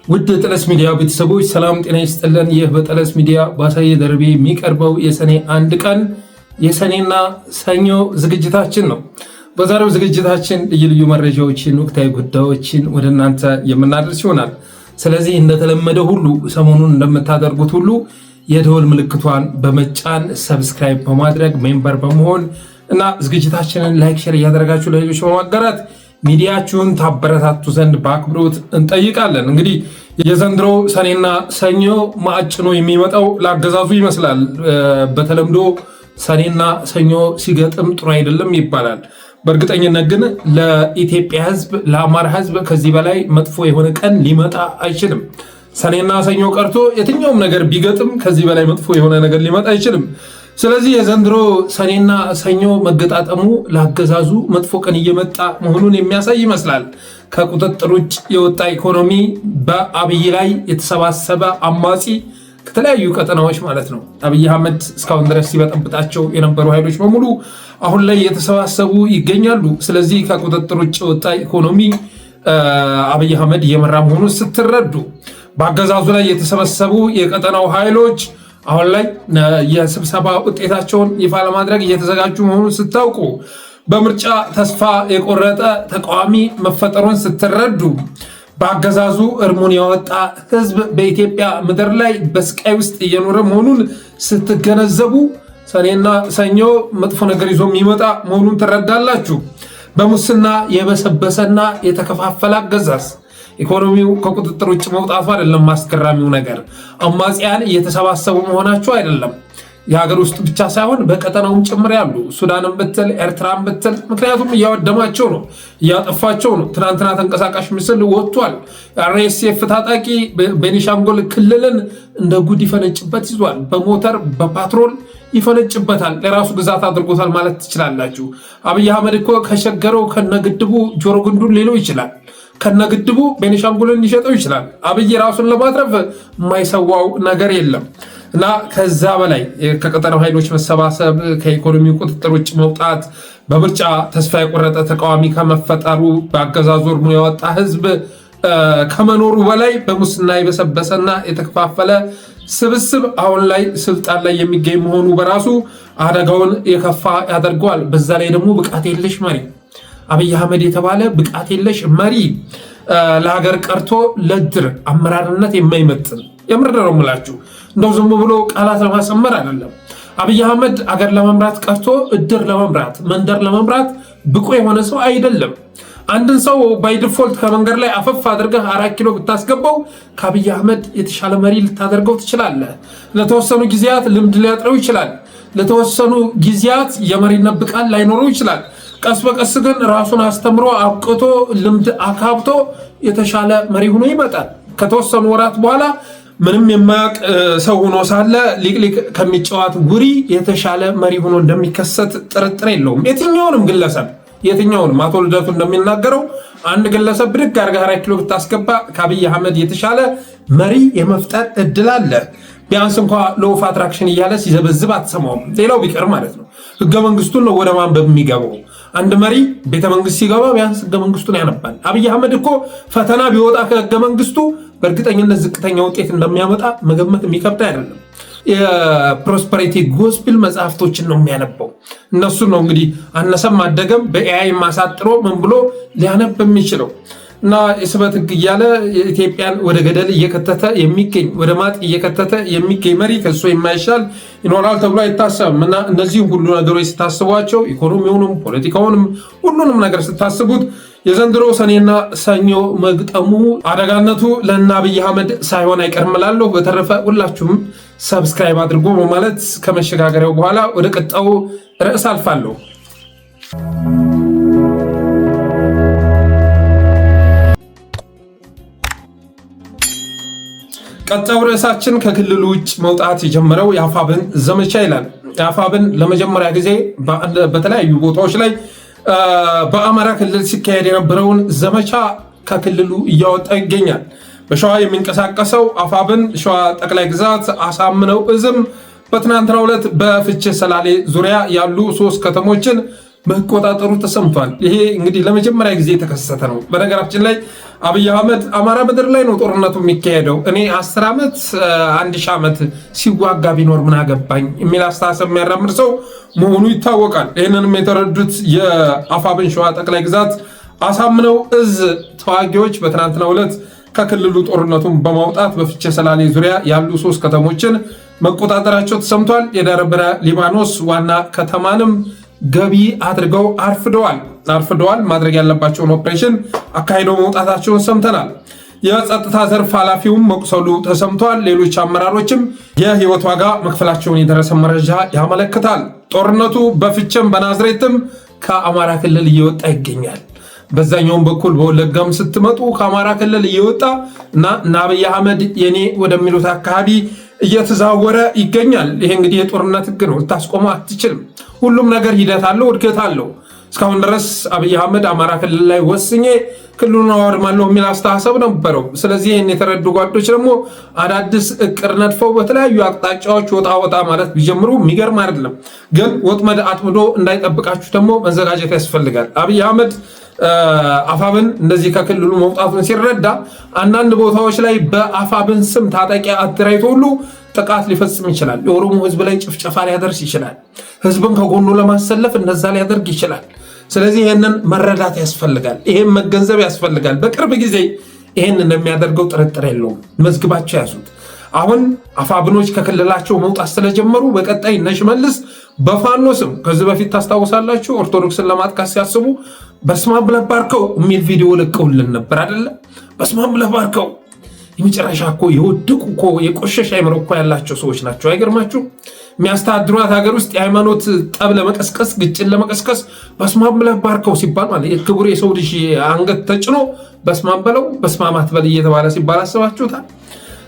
ውድ የጠለስ ሚዲያ ቤተሰቦች ሰላም ጤና ይስጥልን። ይህ በጠለስ ሚዲያ ባሳየ ደርቤ የሚቀርበው የሰኔ 1 ቀን የሰኔና ሰኞ ዝግጅታችን ነው። በዛሬው ዝግጅታችን ልዩ ልዩ መረጃዎችን፣ ወቅታዊ ጉዳዮችን ወደ እናንተ የምናደርስ ይሆናል። ስለዚህ እንደተለመደ ሁሉ ሰሞኑን እንደምታደርጉት ሁሉ የደወል ምልክቷን በመጫን ሰብስክራይብ በማድረግ ሜምበር በመሆን እና ዝግጅታችንን ላይክ፣ ሼር እያደረጋችሁ ለሌሎች በማጋራት ሚዲያችሁን ታበረታቱ ዘንድ በአክብሮት እንጠይቃለን። እንግዲህ የዘንድሮ ሰኔና ሰኞ ማዕጭኖ የሚመጣው ለአገዛዙ ይመስላል። በተለምዶ ሰኔና ሰኞ ሲገጥም ጥሩ አይደለም ይባላል። በእርግጠኝነት ግን ለኢትዮጵያ ሕዝብ ለአማራ ሕዝብ ከዚህ በላይ መጥፎ የሆነ ቀን ሊመጣ አይችልም። ሰኔና ሰኞ ቀርቶ የትኛውም ነገር ቢገጥም ከዚህ በላይ መጥፎ የሆነ ነገር ሊመጣ አይችልም። ስለዚህ የዘንድሮ ሰኔና ሰኞ መገጣጠሙ ለአገዛዙ መጥፎ ቀን እየመጣ መሆኑን የሚያሳይ ይመስላል። ከቁጥጥር ውጭ የወጣ ኢኮኖሚ፣ በአብይ ላይ የተሰባሰበ አማጺ ከተለያዩ ቀጠናዎች ማለት ነው። አብይ አህመድ እስካሁን ድረስ ሲበጠብጣቸው የነበሩ ኃይሎች በሙሉ አሁን ላይ የተሰባሰቡ ይገኛሉ። ስለዚህ ከቁጥጥር ውጭ የወጣ ኢኮኖሚ አብይ አህመድ እየመራ መሆኑን ስትረዱ፣ በአገዛዙ ላይ የተሰበሰቡ የቀጠናው ኃይሎች አሁን ላይ የስብሰባ ውጤታቸውን ይፋ ለማድረግ እየተዘጋጁ መሆኑን ስታውቁ፣ በምርጫ ተስፋ የቆረጠ ተቃዋሚ መፈጠሩን ስትረዱ፣ በአገዛዙ እርሙን ያወጣ ህዝብ በኢትዮጵያ ምድር ላይ በስቃይ ውስጥ እየኖረ መሆኑን ስትገነዘቡ ሰኔና ሰኞ መጥፎ ነገር ይዞ የሚመጣ መሆኑን ትረዳላችሁ። በሙስና የበሰበሰና የተከፋፈለ አገዛዝ፣ ኢኮኖሚው ከቁጥጥር ውጭ መውጣቱ አይደለም አስገራሚው ነገር፣ አማጽያን እየተሰባሰቡ መሆናቸው አይደለም። የሀገር ውስጥ ብቻ ሳይሆን በቀጠናውም ጭምር ያሉ ሱዳንም ብትል ኤርትራን ብትል፣ ምክንያቱም እያወደማቸው ነው፣ እያጠፋቸው ነው። ትናንትና ተንቀሳቃሽ ምስል ወጥቷል። RSF ታጣቂ ቤኒሻንጉል ክልልን እንደ ጉድ ይፈነጭበት ይዟል። በሞተር በፓትሮል ይፈነጭበታል። ለራሱ ግዛት አድርጎታል ማለት ትችላላችሁ። አብይ አህመድ እኮ ከሸገረው ከነግድቡ ጆሮ ግንዱን ሊለው ይችላል። ከነግድቡ ቤኒሻንጉልን ሊሸጠው ይችላል። አብይ ራሱን ለማትረፍ የማይሰዋው ነገር የለም እና ከዛ በላይ ከቀጠናው ኃይሎች መሰባሰብ፣ ከኢኮኖሚ ቁጥጥር ውጭ መውጣት፣ በምርጫ ተስፋ የቆረጠ ተቃዋሚ ከመፈጠሩ፣ በአገዛዙ እርሙ ያወጣ ህዝብ ከመኖሩ በላይ በሙስና የበሰበሰና የተከፋፈለ ስብስብ አሁን ላይ ስልጣን ላይ የሚገኝ መሆኑ በራሱ አደጋውን የከፋ ያደርገዋል። በዛ ላይ ደግሞ ብቃት የለሽ መሪ አብይ አህመድ የተባለ ብቃት የለሽ መሪ ለሀገር ቀርቶ ለድር አመራርነት የማይመጥን የምር ነው የምላችሁ። እንደው ዝም ብሎ ቃላት ለማሰመር አይደለም። አብይ አህመድ አገር ለመምራት ቀርቶ እድር ለመምራት መንደር ለመምራት ብቁ የሆነ ሰው አይደለም። አንድን ሰው ባይ ዲፎልት ከመንገድ ላይ አፈፍ አድርገህ 4 ኪሎ ብታስገባው ከአብይ አህመድ የተሻለ መሪ ልታደርገው ትችላለህ። ለተወሰኑ ጊዜያት ልምድ ሊያጥረው ይችላል። ለተወሰኑ ጊዜያት የመሪነት ብቃት ላይኖረው ይችላል። ቀስ በቀስ ግን ራሱን አስተምሮ አብቅቶ ልምድ አካብቶ የተሻለ መሪ ሆኖ ይመጣል። ከተወሰኑ ወራት በኋላ ምንም የማያውቅ ሰው ሆኖ ሳለ ሊቅሊቅ ከሚጫወት ጉሪ የተሻለ መሪ ሆኖ እንደሚከሰት ጥርጥር የለውም። የትኛውንም አቶ ልደቱ እንደሚናገረው አንድ ግለሰብ ብድግ አድርገህ 4 ኪሎ ብታስገባ ከአብይ አህመድ የተሻለ መሪ የመፍጠር እድል አለ። ቢያንስ እንኳ ሎው አትራክሽን እያለ ሲዘበዝብ አትሰማውም። ሌላው ቢቀር ማለት ነው ህገ መንግስቱን ነው ወደ ማንበብ የሚገባው። አንድ መሪ ቤተ መንግስት ሲገባ ቢያንስ ህገ መንግስቱን ያነባል። አብይ አህመድ እኮ ፈተና ቢወጣ ከህገ መንግስቱ በእርግጠኝነት ዝቅተኛ ውጤት እንደሚያመጣ መገመት የሚከብድ አይደለም። የፕሮስፐሪቲ ጎስፒል መጽሐፍቶችን ነው የሚያነበው። እነሱን ነው እንግዲህ አነሰም አደገም በኤአይ ማሳጥሮ ምን ብሎ ሊያነብ የሚችለው እና የስበት ህግ እያለ ኢትዮጵያን ወደ ገደል እየከተተ የሚገኝ ወደ ማጥ እየከተተ የሚገኝ መሪ ከሱ የማይሻል ይኖራል ተብሎ አይታሰብም። እና እነዚህ ሁሉ ነገሮች ስታስቧቸው ኢኮኖሚውንም ፖለቲካውንም ሁሉንም ነገር ስታስቡት የዘንድሮ ሰኔና ሰኞ መግጠሙ አደጋነቱ ለእነ አብይ አህመድ ሳይሆን አይቀርም እላለሁ። በተረፈ ሁላችሁም ሰብስክራይብ አድርጎ በማለት ከመሸጋገሪያው በኋላ ወደ ቀጣዩ ርዕስ አልፋለሁ። ቀጣዩ ርዕሳችን ከክልሉ ውጭ መውጣት የጀመረው የአፋብን ዘመቻ ይላል። የአፋብን ለመጀመሪያ ጊዜ በተለያዩ ቦታዎች ላይ በአማራ ክልል ሲካሄድ የነበረውን ዘመቻ ከክልሉ እያወጣ ይገኛል። በሸዋ የሚንቀሳቀሰው አፋብን ሸዋ ጠቅላይ ግዛት አሳምነው እዝም በትናንትናው ዕለት በፍቼ ሰላሌ ዙሪያ ያሉ 3 ከተሞችን መቆጣጠሩ ተሰምቷል። ይሄ እንግዲህ ለመጀመሪያ ጊዜ የተከሰተ ነው። በነገራችን ላይ አብይ አህመድ አማራ ምድር ላይ ነው ጦርነቱ የሚካሄደው። እኔ 10 ዓመት 1000 ዓመት ሲዋጋ ቢኖር ምን አገባኝ የሚል አስተሳሰብ የሚያራምድ ሰው መሆኑ ይታወቃል። ይህንንም የተረዱት የአፋብን ሸዋ ጠቅላይ ግዛት አሳምነው እዝ ተዋጊዎች በትናንትናው ዕለት ከክልሉ ጦርነቱን በማውጣት በፍቼ ሰላሌ ዙሪያ ያሉ 3 ከተሞችን መቆጣጠራቸው ተሰምቷል። የደብረ ሊባኖስ ዋና ከተማንም ገቢ አድርገው አርፍደዋል። ማድረግ ያለባቸውን ኦፕሬሽን አካሂደው መውጣታቸውን ሰምተናል። የጸጥታ ዘርፍ ኃላፊውም መቁሰሉ ተሰምቷል። ሌሎች አመራሮችም የህይወት ዋጋ መክፈላቸውን የደረሰ መረጃ ያመለክታል። ጦርነቱ በፍቼም በናዝሬትም ከአማራ ክልል እየወጣ ይገኛል። በዛኛውም በኩል በወለጋም ስትመጡ ከአማራ ክልል እየወጣ እና አብይ አህመድ የኔ ወደሚሉት አካባቢ እየተዛወረ ይገኛል። ይሄ እንግዲህ የጦርነት ህግ ነው፣ ልታስቆመው አትችልም። ሁሉም ነገር ሂደት አለው፣ እድገት አለው። እስካሁን ድረስ አብይ አህመድ አማራ ክልል ላይ ወስኜ ክልሉን አወድማለሁ የሚል አስተሳሰብ ነበረው። ስለዚህ ይህን የተረዱ ጓዶች ደግሞ አዳዲስ እቅድ ነድፈው በተለያዩ አቅጣጫዎች ወጣ ማለት ቢጀምሩ የሚገርም አይደለም። ግን ወጥመድ አጥምዶ እንዳይጠብቃችሁ ደግሞ መዘጋጀት ያስፈልጋል። አብይ አህመድ አፋብን እንደዚህ ከክልሉ መውጣቱን ሲረዳ አንዳንድ ቦታዎች ላይ በአፋብን ስም ታጣቂ አደራጅቶ ሁሉ ጥቃት ሊፈጽም ይችላል። የኦሮሞ ህዝብ ላይ ጭፍጨፋ ሊያደርስ ይችላል። ህዝብን ከጎኑ ለማሰለፍ እንደዛ ሊያደርግ ይችላል። ስለዚህ ይህንን መረዳት ያስፈልጋል። ይህን መገንዘብ ያስፈልጋል። በቅርብ ጊዜ ይህን እንደሚያደርገው ጥርጥር የለውም። መዝግባቸው ያዙት። አሁን አፋብኖች ከክልላቸው መውጣት ስለጀመሩ በቀጣይ እነ ሽመልስ በፋኖ ስም ከዚህ በፊት ታስታውሳላችሁ፣ ኦርቶዶክስን ለማጥቃት ሲያስቡ በስመ አብ ብለህ ባርከው የሚል ቪዲዮ ለቀውልን ነበር አይደለ? በስመ አብ ብለህ ባርከው። የመጨረሻ እኮ የወደቁ እኮ የቆሸሽ አይምሮ እኮ ያላቸው ሰዎች ናቸው። አይገርማችሁ? የሚያስተዳድሯት ሀገር ውስጥ የሃይማኖት ጠብ ለመቀስቀስ፣ ግጭት ለመቀስቀስ በስመ አብ ብለህ ባርከው ሲባል ማለት የክቡር የሰው ልጅ አንገት ተጭኖ በስመ አብ በለው በስመ አብ አትበል እየተባለ ሲባል አስባችሁታል?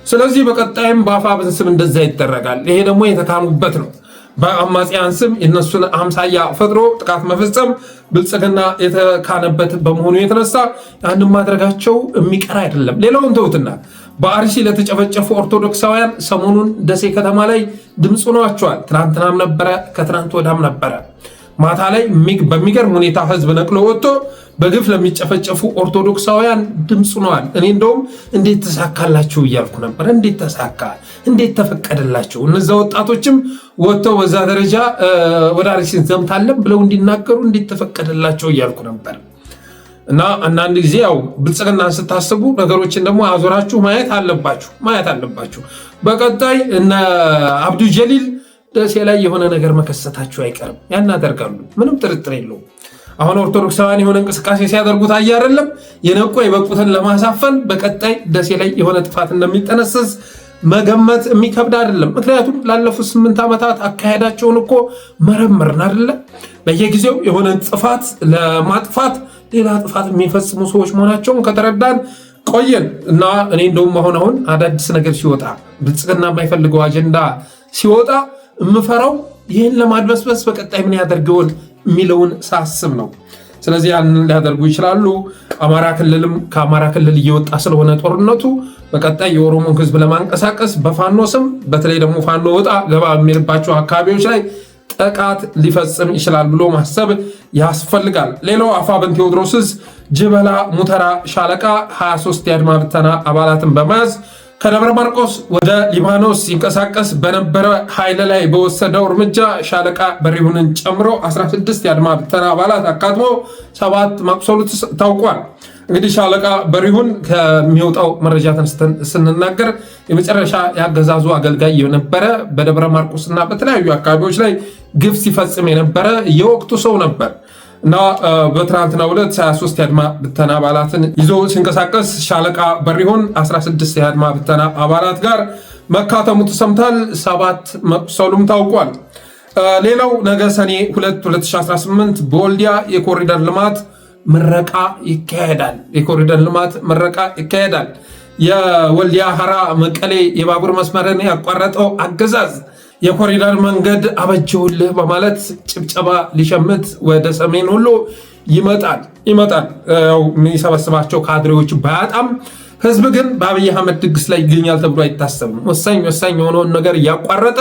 ስለዚህ በቀጣይም በአፋብን ስም እንደዛ ይደረጋል። ይሄ ደግሞ የተካኑበት ነው። በአማጽያን ስም የነሱን አምሳያ ፈጥሮ ጥቃት መፈጸም ብልጽግና የተካነበት በመሆኑ የተነሳ ያንን ማድረጋቸው የሚቀር አይደለም። ሌላውን ተውትና በአርሲ ለተጨፈጨፉ ኦርቶዶክሳውያን ሰሞኑን ደሴ ከተማ ላይ ድምፅ ሆኗቸዋል። ትናንትናም ነበረ፣ ከትናንት ወዳም ነበረ። ማታ ላይ በሚገርም ሁኔታ ህዝብ ነቅሎ ወጥቶ በግፍ ለሚጨፈጨፉ ኦርቶዶክሳውያን ድምፅ ሆነዋል። እኔ እንደውም እንዴት ተሳካላችሁ እያልኩ ነበር። እንዴት ተሳካ? እንዴት ተፈቀደላቸው? እነዛ ወጣቶችም ወጥተው በዛ ደረጃ ወደ አርሲ ዘምታለን ብለው እንዲናገሩ እንዴት ተፈቀደላቸው እያልኩ ነበር። እና አንዳንድ ጊዜ ያው ብልጽግናን ስታስቡ ነገሮችን ደግሞ አዞራችሁ ማየት አለባችሁ። በቀጣይ እነ አብዱ ጀሊል ደሴ ላይ የሆነ ነገር መከሰታቸው አይቀርም። ያናደርጋሉ፣ ምንም ጥርጥር የለውም። አሁን ኦርቶዶክሳውያን የሆነ እንቅስቃሴ ሲያደርጉት አየ አይደለም? የነቁ የበቁትን ለማሳፈን በቀጣይ ደሴ ላይ የሆነ ጥፋት እንደሚጠነሰስ መገመት የሚከብድ አይደለም። ምክንያቱም ላለፉት 8 ዓመታት አካሄዳቸውን እኮ መረመርን አይደለ? በየጊዜው የሆነ ጥፋት ለማጥፋት ሌላ ጥፋት የሚፈጽሙ ሰዎች መሆናቸውን ከተረዳን ቆየን እና እኔ እንደውም አሁን አዳዲስ ነገር ሲወጣ ብልጽግና የማይፈልገው አጀንዳ ሲወጣ የምፈራው ይህን ለማድበስበስ በቀጣይ ምን ያደርገውን የሚለውን ሳስብ ነው። ስለዚህ ያንን ሊያደርጉ ይችላሉ። አማራ ክልልም ከአማራ ክልል እየወጣ ስለሆነ ጦርነቱ በቀጣይ የኦሮሞን ህዝብ ለማንቀሳቀስ በፋኖ ስም በተለይ ደግሞ ፋኖ ወጣ ገባ የሚልባቸው አካባቢዎች ላይ ጥቃት ሊፈጽም ይችላል ብሎ ማሰብ ያስፈልጋል። ሌላው አፋብን ቴዎድሮስ ጅበላ ሙተራ ሻለቃ 23 የአድማ ብተና አባላትን በመያዝ ከደብረ ማርቆስ ወደ ሊባኖስ ሲንቀሳቀስ በነበረ ኃይል ላይ በወሰደው እርምጃ ሻለቃ በሪሁንን ጨምሮ 16 የአድማ ብተና አባላት አካትሞ 7 ማቁሰሉ ታውቋል። እንግዲህ ሻለቃ በሪሁን ከሚወጣው መረጃ ተነስተን ስንናገር የመጨረሻ ያገዛዙ አገልጋይ የነበረ በደብረ ማርቆስና በተለያዩ አካባቢዎች ላይ ግፍ ሲፈጽም የነበረ የወቅቱ ሰው ነበር እና በትናንትናው ዕለት 23 የአድማ ብተና አባላትን ይዞ ሲንቀሳቀስ ሻለቃ በሪሁን 16 የአድማ ብተና አባላት ጋር መካተሙ ተሰምቷል። 7 መቁሰሉም ታውቋል። ሌላው ነገ ሰኔ 2 2018 በወልዲያ የኮሪደር ልማት ምረቃ ይካሄዳል። የወልዲያ ሐራ መቀሌ የባቡር መስመርን ያቋረጠው አገዛዝ የኮሪደር መንገድ አበጀውልህ በማለት ጭብጨባ ሊሸምት ወደ ሰሜን ሁሉ ይመጣል። የሚሰበስባቸው ካድሬዎች ባያጣም ህዝብ ግን በአብይ አህመድ ድግስ ላይ ይገኛል ተብሎ አይታሰብም። ወሳኝ የሆነውን ነገር እያቋረጠ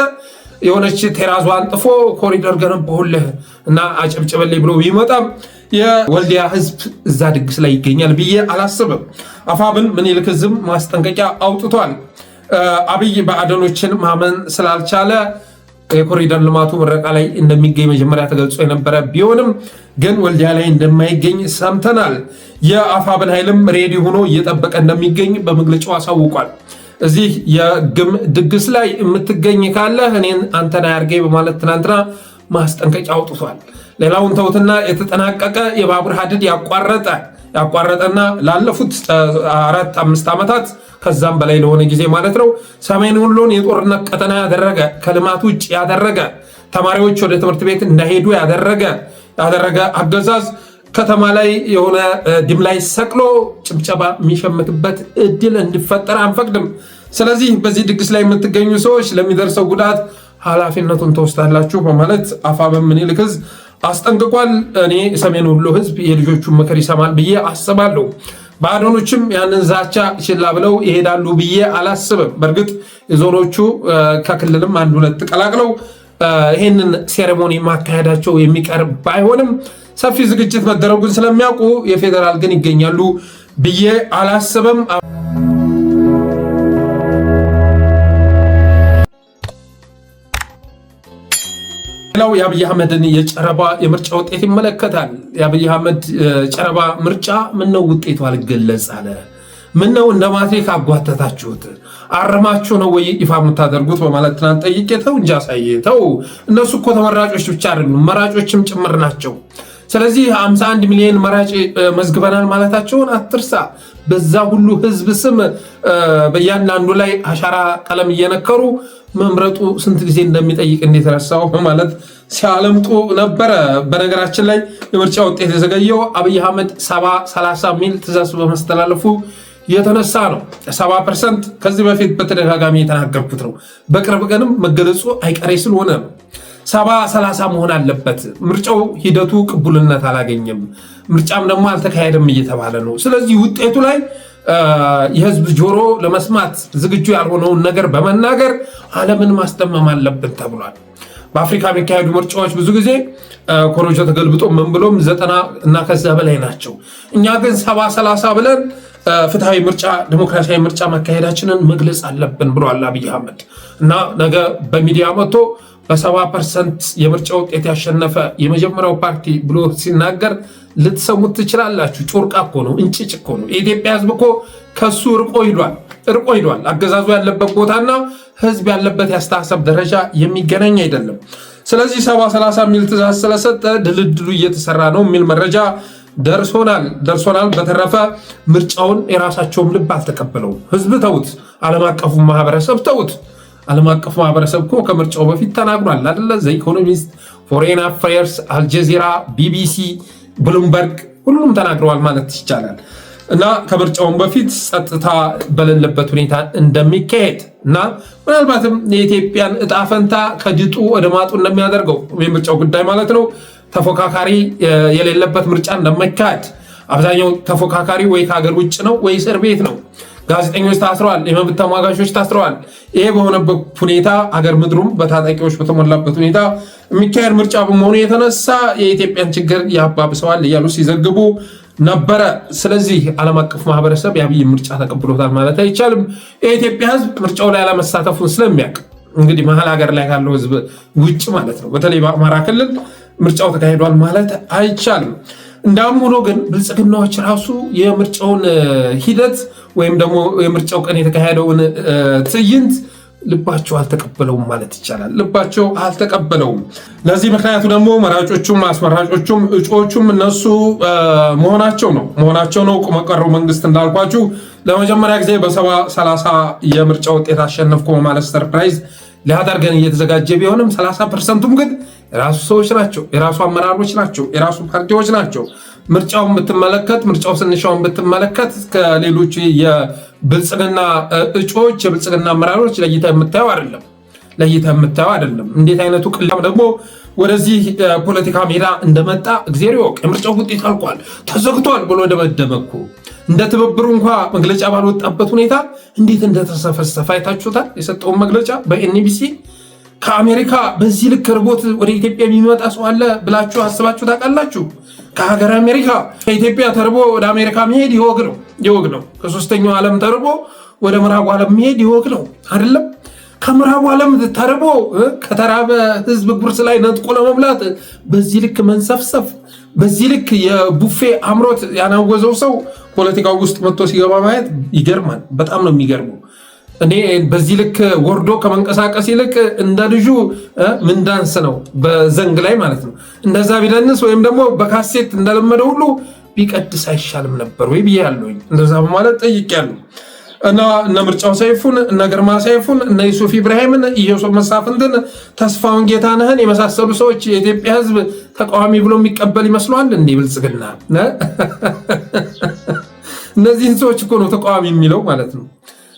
የሆነች ቴራዟ አንጥፎ ኮሪደር ገነባሁልህ እና አጨብጭበልኝ ብሎ ቢመጣም የወልዲያ ህዝብ እዛ ድግስ ላይ ይገኛል ብዬ አላስብም። አፋብን ምኒልክ ዕዝም ማስጠንቀቂያ አውጥቷል። አብይ ብአዴኖችን ማመን ስላልቻለ የኮሪደር ልማቱ ምረቃ ላይ እንደሚገኝ መጀመሪያ ተገልጾ የነበረ ቢሆንም ግን ወልዲያ ላይ እንደማይገኝ ሰምተናል። የአፋብን ኃይልም ሬዲ ሆኖ እየጠበቀ እንደሚገኝ በመግለጫው አሳውቋል። እዚህ የግም ድግስ ላይ የምትገኝ ካለ እኔን አንተን አያርገኝ በማለት ትናንትና ማስጠንቀቂያ አውጥቷል። ሌላውን ተውትና የተጠናቀቀ የባቡር ሀዲድ ያቋረጠና ላለፉት 4-5 ዓመታት ከዛም በላይ ለሆነ ጊዜ ማለት ነው ሰሜን ወሎን የጦርነት ቀጠና ያደረገ ከልማት ውጭ ያደረገ ተማሪዎች ወደ ትምህርት ቤት እንዳይሄዱ ያደረገ አገዛዝ ከተማ ላይ የሆነ ድም ላይ ሰቅሎ ጭብጨባ የሚሸምትበት እድል እንዲፈጠር አንፈቅድም። ስለዚህ በዚህ ድግስ ላይ የምትገኙ ሰዎች ለሚደርሰው ጉዳት ኃላፊነቱን ተወስዳላችሁ በማለት አፋብን ምኒልክ ዕዝ አስጠንቅቋል። እኔ ሰሜን ወሎ ህዝብ የልጆቹን ምክር ይሰማል ብዬ አስባለሁ። ብአዴኖችም ያንን ዛቻ ችላ ብለው ይሄዳሉ ብዬ አላስብም። በእርግጥ የዞኖቹ ከክልልም አንድ ሁለት ቀላቅለው ይህንን ሴሬሞኒ ማካሄዳቸው የሚቀር ባይሆንም ሰፊ ዝግጅት መደረጉን ስለሚያውቁ የፌዴራል ግን ይገኛሉ ብዬ አላስብም። ሌላው የአብይ አህመድን የጨረባ የምርጫ ውጤት ይመለከታል። የአብይ አህመድ ጨረባ ምርጫ ምነው ውጤቱ አልገለጽ አለ? ምነው እንደ ማትሪክ አጓተታችሁት? አርማችሁ ነው ወይ ይፋ የምታደርጉት በማለት ትናንት ጠይቄ ተው እንጂ አሳየ ተው። እነሱ እኮ ተመራጮች ብቻ አይደሉም መራጮችም ጭምር ናቸው። ስለዚህ 51 ሚሊዮን መራጭ መዝግበናል ማለታቸውን አትርሳ። በዛ ሁሉ ህዝብ ስም በእያንዳንዱ ላይ አሻራ ቀለም እየነከሩ መምረጡ ስንት ጊዜ እንደሚጠይቅ እንዴት ረሳው በማለት ሲያለምጡ ነበረ። በነገራችን ላይ የምርጫ ውጤት የዘገየው አብይ አህመድ 70-30 ሚል ትእዛዝ በመስተላለፉ የተነሳ ነው። 70% ከዚህ በፊት በተደጋጋሚ የተናገርኩት ነው። በቅርብ ቀንም መገለጹ አይቀሬ ስለሆነ ነው። 70-30 መሆን አለበት። ምርጫው ሂደቱ ቅቡልነት አላገኘም፣ ምርጫም ደግሞ አልተካሄደም እየተባለ ነው። ስለዚህ ውጤቱ ላይ የህዝብ ጆሮ ለመስማት ዝግጁ ያልሆነውን ነገር በመናገር ዓለምን ማስደመም አለብን ተብሏል። በአፍሪካ የሚካሄዱ ምርጫዎች ብዙ ጊዜ ኮሮጆ ተገልብጦ ምን ብሎም 90 እና ከዛ በላይ ናቸው። እኛ ግን 70-30 ብለን ፍትሃዊ ምርጫ ዲሞክራሲያዊ ምርጫ ማካሄዳችንን መግለጽ አለብን ብሏል አብይ አህመድ እና ነገ በሚዲያ መጥቶ በ70% የምርጫ ውጤት ያሸነፈ የመጀመሪያው ፓርቲ ብሎ ሲናገር ልትሰሙት ትችላላችሁ። ጮርቃ እኮ ነው፣ እንጭጭ እኮ ነው። የኢትዮጵያ ህዝብ እኮ ከሱ ርቆ ሂዷል። አገዛዙ ያለበት ቦታና ህዝብ ያለበት ያስተሳሰብ ደረጃ የሚገናኝ አይደለም። ስለዚህ 70-30 የሚል ትእዛዝ ስለሰጠ ድልድሉ እየተሰራ ነው የሚል መረጃ ደርሶናል። በተረፈ ምርጫውን የራሳቸውም ልብ አልተቀበለውም። ህዝብ ተውት፣ ዓለም አቀፉ ማህበረሰብ ተውት። ዓለም አቀፉ ማህበረሰብ እኮ ከምርጫው በፊት ተናግሯል አይደለ? ዘ ኢኮኖሚስት፣ ፎሬን አፌርስ፣ አልጀዚራ፣ ቢቢሲ፣ ብሉምበርግ ሁሉም ተናግረዋል ማለት ይቻላል። እና ከምርጫውን በፊት ጸጥታ በሌለበት ሁኔታ እንደሚካሄድ እና ምናልባትም የኢትዮጵያን እጣ ፈንታ ከድጡ ወደ ማጡ እንደሚያደርገው የምርጫው ጉዳይ ማለት ነው። ተፎካካሪ የሌለበት ምርጫ እንደማይካሄድ፣ አብዛኛው ተፎካካሪ ወይ ከሀገር ውጭ ነው ወይ እስር ቤት ነው። ጋዜጠኞች ታስረዋል፣ የመብት ተሟጋቾች ታስረዋል። ይሄ በሆነበት ሁኔታ አገር ምድሩም በታጣቂዎች በተሞላበት ሁኔታ የሚካሄድ ምርጫ በመሆኑ የተነሳ የኢትዮጵያን ችግር ያባብሰዋል እያሉ ሲዘግቡ ነበረ። ስለዚህ ዓለም አቀፍ ማህበረሰብ የአብይ ምርጫ ተቀብሎታል ማለት አይቻልም። የኢትዮጵያ ህዝብ ምርጫው ላይ አለመሳተፉን ስለሚያውቅ እንግዲህ መሀል ሀገር ላይ ካለው ህዝብ ውጭ ማለት ነው። በተለይ በአማራ ክልል ምርጫው ተካሂዷል ማለት አይቻልም። እንዳም ሆኖ ግን ብልጽግናዎች ራሱ የምርጫውን ሂደት ወይም ደግሞ የምርጫው ቀን የተካሄደውን ትዕይንት ልባቸው አልተቀበለውም ማለት ይቻላል። ልባቸው አልተቀበለውም። ለዚህ ምክንያቱ ደግሞ መራጮቹም አስመራጮቹም እጩዎቹም እነሱ መሆናቸው ነው። ቁመ ቀረው መንግስት እንዳልኳችሁ ለመጀመሪያ ጊዜ በ70-30 የምርጫ ውጤት አሸነፍኩ ማለት ሰርፕራይዝ ሊያደርገን እየተዘጋጀ ቢሆንም 30%ቱም ግን የራሱ ሰዎች ናቸው፣ የራሱ አመራሮች ናቸው፣ የራሱ ፓርቲዎች ናቸው። ምርጫው ስንሻውን ብትመለከት ከሌሎች የብልጽግና እጩዎች የብልጽግና አመራሮች ለይታ የምታየው አይደለም። እንዴት አይነቱ ቅላም ደግሞ ወደዚህ ፖለቲካ ሜዳ እንደመጣ እግዚአብሔር ይወቅ። የምርጫው ውጤት አልቋል ተዘግቷል ብሎ ደመደመኩ። እንደ ትብብሩ እንኳ መግለጫ ባልወጣበት ሁኔታ እንዴት እንደተሰፈሰፈ አይታችሁታል። የሰጠውን መግለጫ በኤንቢሲ ከአሜሪካ በዚህ ልክ ርቦት ወደ ኢትዮጵያ የሚመጣ ሰው አለ ብላችሁ አስባችሁ ታውቃላችሁ? ከሀገር አሜሪካ ከኢትዮጵያ ተርቦ ወደ አሜሪካ መሄድ ይወግ ነው። ከሶስተኛው ዓለም ተርቦ ወደ ምዕራቡ ዓለም መሄድ ይወግ ነው አይደለም? ከምዕራቡ ዓለም ተርቦ ከተራበ ህዝብ ጉርስ ላይ ነጥቆ ለመብላት በዚህ ልክ መንሰፍሰፍ፣ በዚህ ልክ የቡፌ አምሮት ያናወዘው ሰው ፖለቲካው ውስጥ መጥቶ ሲገባ ማየት ይገርማል። በጣም ነው የሚገርመው። እኔ በዚህ ልክ ወርዶ ከመንቀሳቀስ ይልቅ እንደ ልጁ ምንዳንስ ነው በዘንግ ላይ ማለት ነው። እንደዛ ቢደንስ ወይም ደግሞ በካሴት እንደለመደው ሁሉ ቢቀድስ አይሻልም ነበር ወይ ብያለሁኝ። እንደዛ በማለት ጠይቄያለሁ። እና እነ ምርጫው ሰይፉን፣ እነ ግርማ ሰይፉን፣ እነ ዩሱፍ ኢብራሂምን፣ ኢዮሶፍ መሳፍንትን፣ ተስፋውን ጌታነህን የመሳሰሉ ሰዎች የኢትዮጵያ ህዝብ ተቃዋሚ ብሎ የሚቀበል ይመስለዋል እንዴ? ብልጽግና እነዚህን ሰዎች እኮ ነው ተቃዋሚ የሚለው ማለት ነው።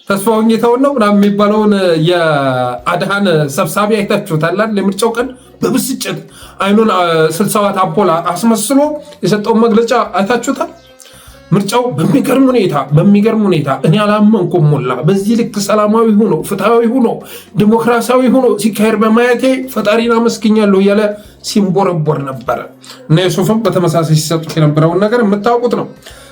ተስፋውን ጌታውን ነው ምናምን የሚባለውን የአድሃን ሰብሳቢ አይታችሁታል። የምርጫው ቀን በብስጭት አይኑን 60 ዋት አምፖል አስመስሎ የሰጠውን መግለጫ አይታችሁታል። ምርጫው በሚገርም ሁኔታ እኔ አላመንኩም ሞላ በዚህ ልክ ሰላማዊ ሆኖ ፍትሃዊ ሆኖ ዲሞክራሲያዊ ሆኖ ሲካሄድ በማየቴ ፈጣሪን አመስግኛለሁ እያለ ሲንቦረቦር ነበረ። እና ዩሱፍም በተመሳሳይ ሲሰጡት የነበረውን ነገር የምታውቁት ነው።